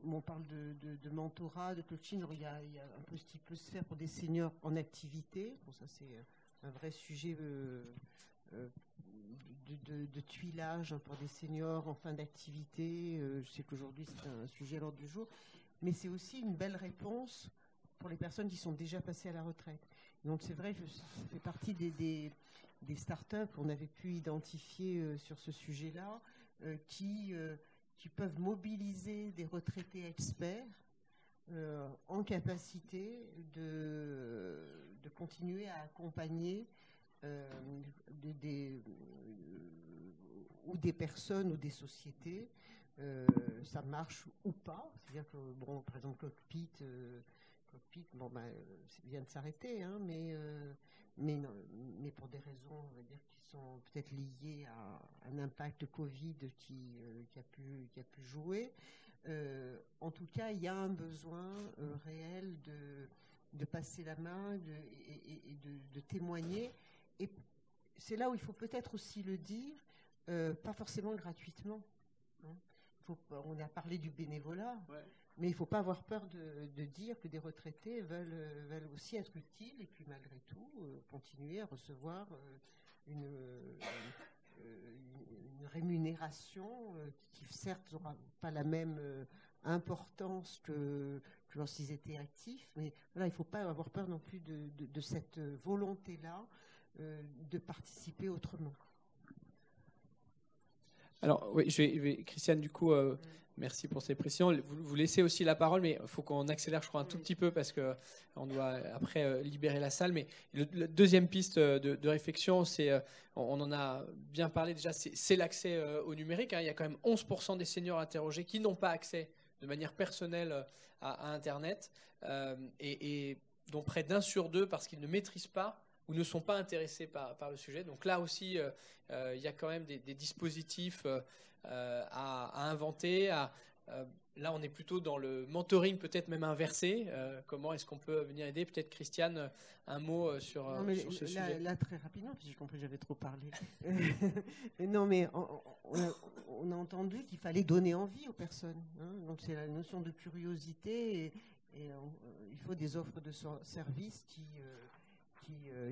On parle de mentorat, de coaching. Il y a un peu ce qui peut se faire pour des seniors en activité. Bon, ça, c'est un vrai sujet de tuilage pour des seniors en fin d'activité. Je sais qu'aujourd'hui, c'est un sujet à l'ordre du jour. Mais c'est aussi une belle réponse pour les personnes qui sont déjà passées à la retraite. Donc, c'est vrai que ça fait partie des startups qu'on avait pu identifier sur ce sujet-là qui peuvent mobiliser des retraités experts en capacité de continuer à accompagner ou des personnes ou des sociétés, ça marche ou pas. C'est-à-dire que, bon, par exemple, Cockpit vient de s'arrêter, hein, mais pour des raisons, on va dire, qui sont peut-être liées à un impact Covid qui a pu jouer. En tout cas, il y a un besoin réel de passer la main et de témoigner. Et c'est là où il faut peut-être aussi le dire, pas forcément gratuitement. Hein. On a parlé du bénévolat. Ouais. Mais il ne faut pas avoir peur de dire que des retraités veulent aussi être utiles et puis malgré tout continuer à recevoir une rémunération qui certes n'aura pas la même importance que lorsqu'ils étaient actifs, mais voilà, il ne faut pas avoir peur non plus de cette volonté-là de participer autrement. Alors, oui, Christiane, du coup, merci pour ces précisions. Vous laissez aussi la parole, mais il faut qu'on accélère, je crois, un tout petit peu parce qu'on doit après libérer la salle. Mais la deuxième piste de réflexion, c'est, on en a bien parlé déjà, c'est l'accès au numérique. Il y a quand même 11% des seniors interrogés qui n'ont pas accès de manière personnelle à Internet et dont près d'1 sur 2 parce qu'ils ne maîtrisent pas ou ne sont pas intéressés par le sujet. Donc là aussi, il y a quand même des dispositifs à inventer. Là, on est plutôt dans le mentoring, peut-être même inversé. Comment est-ce qu'on peut venir aider? Peut-être, Christiane, un mot sur ce sujet. Là, très rapidement, parce que j'ai compris que j'avais trop parlé. Non, mais on a entendu qu'il fallait donner envie aux personnes. Hein. Donc, c'est la notion de curiosité. Et il faut des offres de services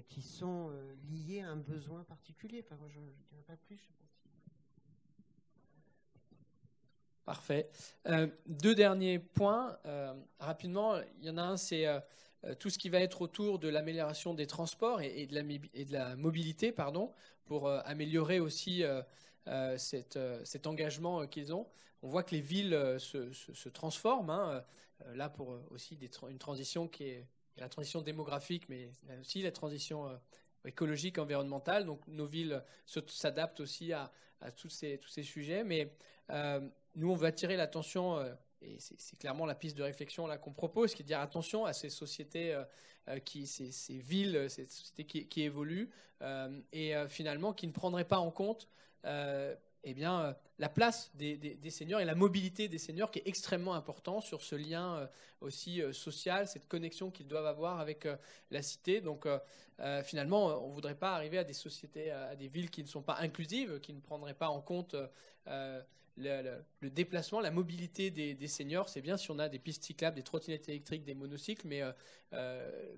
qui sont liées à un besoin particulier. Enfin, moi, je ne dirais pas plus. Parfait. 2 derniers points. Rapidement, il y en a un, c'est tout ce qui va être autour de l'amélioration des transports et de la mobilité, pour améliorer aussi cet engagement qu'ils ont. On voit que les villes se transforment. Hein. Là, pour aussi une transition qui est la transition démographique, mais aussi la transition écologique, environnementale. Donc, nos villes s'adaptent aussi à tous ces sujets. Mais nous, on veut attirer l'attention, et c'est clairement la piste de réflexion là qu'on propose, qui est de dire attention à ces sociétés, ces villes, ces sociétés qui évoluent, et finalement qui ne prendraient pas en compte la place des seniors et la mobilité des seniors, qui est extrêmement important sur ce lien aussi social, cette connexion qu'ils doivent avoir avec la cité. Donc finalement, on ne voudrait pas arriver à des sociétés, à des villes qui ne sont pas inclusives, qui ne prendraient pas en compte le déplacement, la mobilité des seniors. C'est bien si on a des pistes cyclables, des trottinettes électriques, des monocycles, mais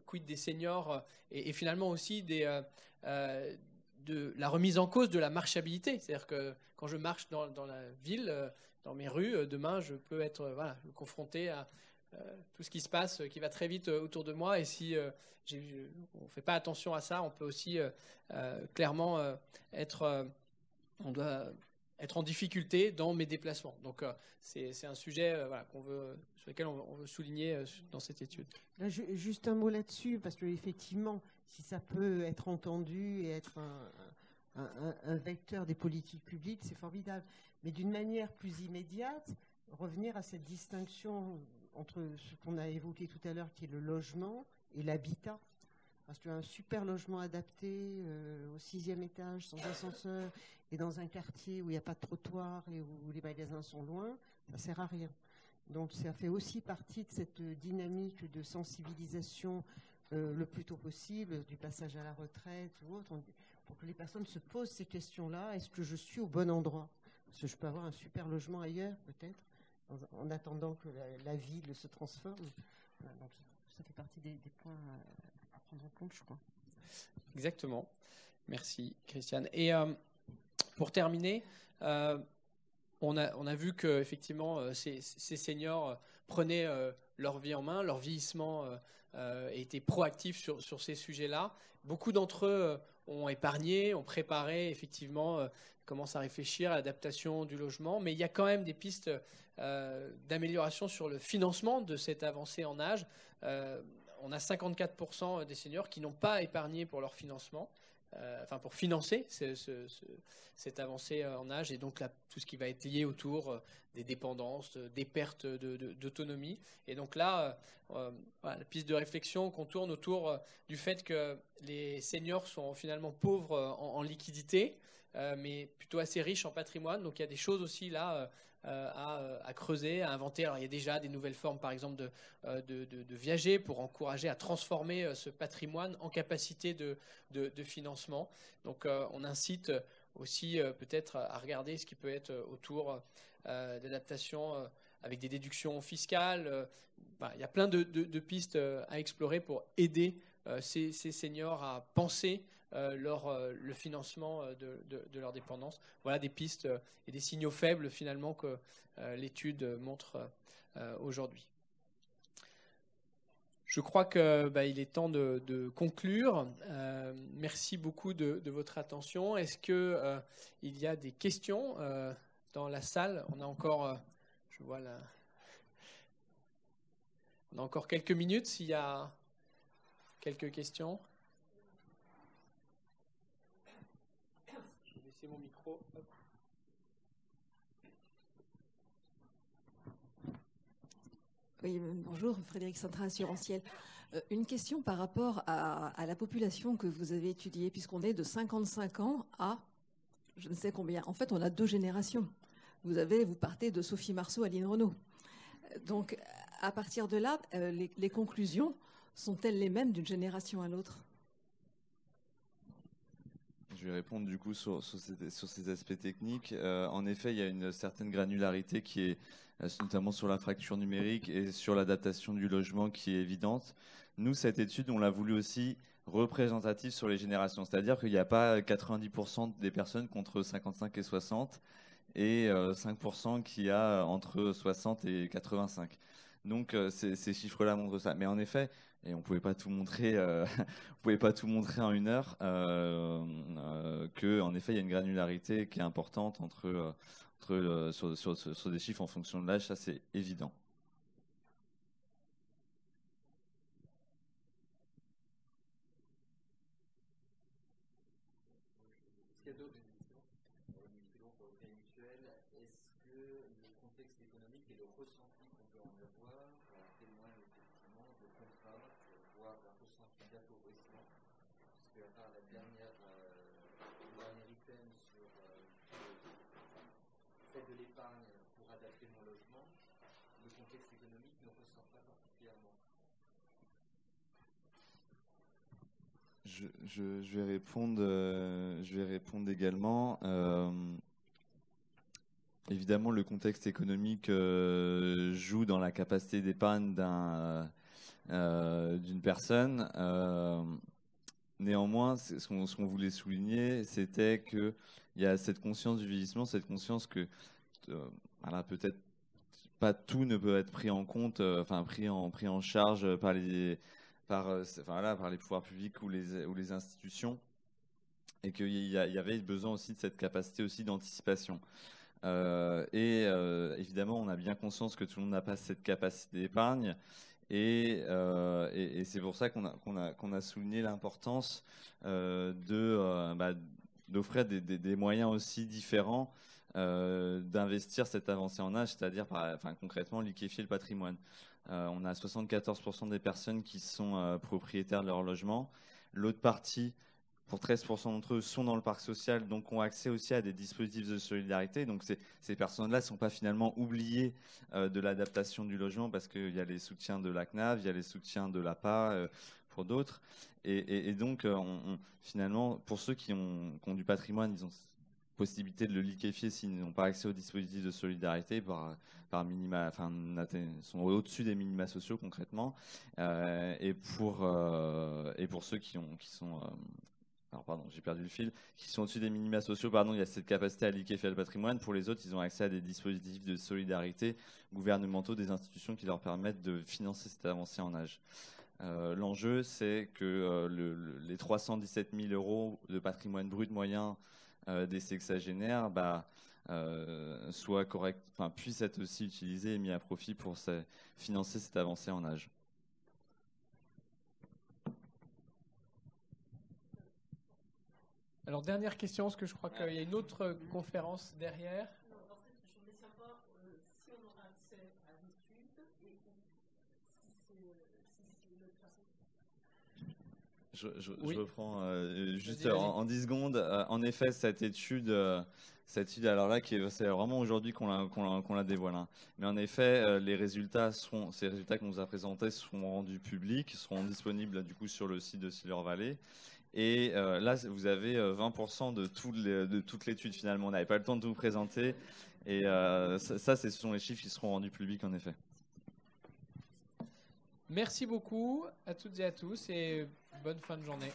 quid des seniors et finalement aussi de la remise en cause de la marchabilité. C'est-à-dire que quand je marche dans la ville, dans mes rues, demain, je peux être confronté à tout ce qui se passe, qui va très vite autour de moi. Et si on ne fait pas attention à ça, on peut aussi clairement on doit être en difficulté dans mes déplacements. Donc, c'est un sujet sur lequel on veut souligner dans cette étude. Là, juste un mot là-dessus, parce qu'effectivement, si ça peut être entendu et être un vecteur des politiques publiques, c'est formidable. Mais d'une manière plus immédiate, revenir à cette distinction entre ce qu'on a évoqué tout à l'heure, qui est le logement, et l'habitat. Parce qu'un super logement adapté au 6e étage, sans ascenseur, et dans un quartier où il n'y a pas de trottoir et où les magasins sont loin, ça ne sert à rien. Donc ça fait aussi partie de cette dynamique de sensibilisation le plus tôt possible, du passage à la retraite ou autre, pour que les personnes se posent ces questions-là. Est-ce que je suis au bon endroit? Parce que je peux avoir un super logement ailleurs, peut-être, en attendant que la ville se transforme. Voilà, donc ça fait partie des points à prendre en compte, je crois. Exactement. Merci, Christiane. Et pour terminer, on a vu que effectivement ces seniors prenaient leur vie en main, leur vieillissement et étaient proactifs sur ces sujets-là. Beaucoup d'entre eux ont épargné, ont préparé, effectivement, commencent à réfléchir à l'adaptation du logement, mais il y a quand même des pistes d'amélioration sur le financement de cette avancée en âge. On a 54% des seniors qui n'ont pas épargné pour leur financement. Pour financer cette avancée en âge, et donc là, tout ce qui va être lié autour des dépendances, des pertes d'autonomie. Et donc là, la piste de réflexion qu'on tourne autour du fait que les seniors sont finalement pauvres en liquidité, mais plutôt assez riches en patrimoine. Donc il y a des choses aussi là à creuser, à inventer. Alors il y a déjà des nouvelles formes, par exemple, de viager pour encourager à transformer ce patrimoine en capacité de financement. Donc on incite aussi peut-être à regarder ce qui peut être autour d'adaptation avec des déductions fiscales. Il y a plein de pistes à explorer pour aider ces seniors à penser le financement de leur dépendance. Voilà des pistes et des signaux faibles finalement que l'étude montre aujourd'hui. Je crois qu'il est temps de conclure. Merci beaucoup de votre attention. Est-ce qu'il y a des questions dans la salle? On a encore, je vois là, on a encore quelques minutes s'il y a quelques questions. Je vais laisser mon micro. Hop. Oui, bonjour, Frédéric Sintra, Assurantiel. Une question par rapport à la population que vous avez étudiée, puisqu'on est de 55 ans à je ne sais combien. En fait, on a 2 générations. Vous partez de Sophie Marceau à Lynn Renault. Donc, à partir de là, les conclusions sont-elles les mêmes d'une génération à l'autre? Je vais répondre du coup sur ces aspects techniques. En effet, il y a une certaine granularité qui est notamment sur la fracture numérique et sur l'adaptation du logement qui est évidente. Nous, cette étude, on l'a voulu aussi représentative sur les générations. C'est-à-dire qu'il n'y a pas 90% des personnes contre 55 et 60 et 5% qui a entre 60 et 85. Donc ces chiffres-là montrent ça. Mais en effet, et on pouvait pas tout montrer, en 1 heure, que en effet il y a une granularité qui est importante sur des chiffres en fonction de l'âge, ça c'est évident. De l'épargne pour adapter mon logement, le contexte économique ne ressort pas particulièrement. Je vais répondre également. Évidemment, le contexte économique joue dans la capacité d'épargne d'une personne. Néanmoins, ce qu'on voulait souligner, c'était qu'il y a cette conscience du vieillissement, cette conscience que peut-être pas tout ne peut être pris en compte, pris en charge par les pouvoirs publics ou les institutions, et qu'il y avait besoin aussi de cette capacité aussi d'anticipation. Évidemment, on a bien conscience que tout le monde n'a pas cette capacité d'épargne. Et c'est pour ça qu'on a souligné l'importance d'offrir des moyens aussi différents d'investir cette avancée en âge, c'est-à-dire concrètement liquéfier le patrimoine. On a 74% des personnes qui sont propriétaires de leur logement. L'autre partie, pour 13% d'entre eux, sont dans le parc social, donc ont accès aussi à des dispositifs de solidarité. Donc ces personnes-là ne sont pas finalement oubliées de l'adaptation du logement, parce qu'il y a les soutiens de la CNAV, il y a les soutiens de l'APA pour d'autres. Et donc, finalement, pour ceux qui ont du patrimoine, ils ont possibilité de le liquéfier s'ils n'ont pas accès aux dispositifs de solidarité par minima, sont au-dessus des minima sociaux concrètement. Et pour ceux qui sont j'ai perdu le fil, qui sont au-dessus des minima sociaux, il y a cette capacité à liquéfier le patrimoine. Pour les autres, ils ont accès à des dispositifs de solidarité gouvernementaux, des institutions qui leur permettent de financer cette avancée en âge. L'enjeu, c'est que les 317 000 € de patrimoine brut moyen des sexagénaires soient corrects, puissent être aussi utilisés et mis à profit pour financer cette avancée en âge. Alors, dernière question, parce que je crois qu'il y a une autre conférence derrière. Non, en fait, je voulais savoir si on aura accès à l'étude et si je reprends juste en 10 secondes. En effet, cette étude, alors là, c'est vraiment aujourd'hui qu'on la dévoile. Hein. Mais en effet, ces résultats qu'on nous a présentés seront rendus publics, seront disponibles du coup sur le site de Silver Valley. Et là, vous avez 20% de toute l'étude finalement. On n'avait pas le temps de tout vous présenter. Et ce sont les chiffres qui seront rendus publics en effet. Merci beaucoup à toutes et à tous et bonne fin de journée.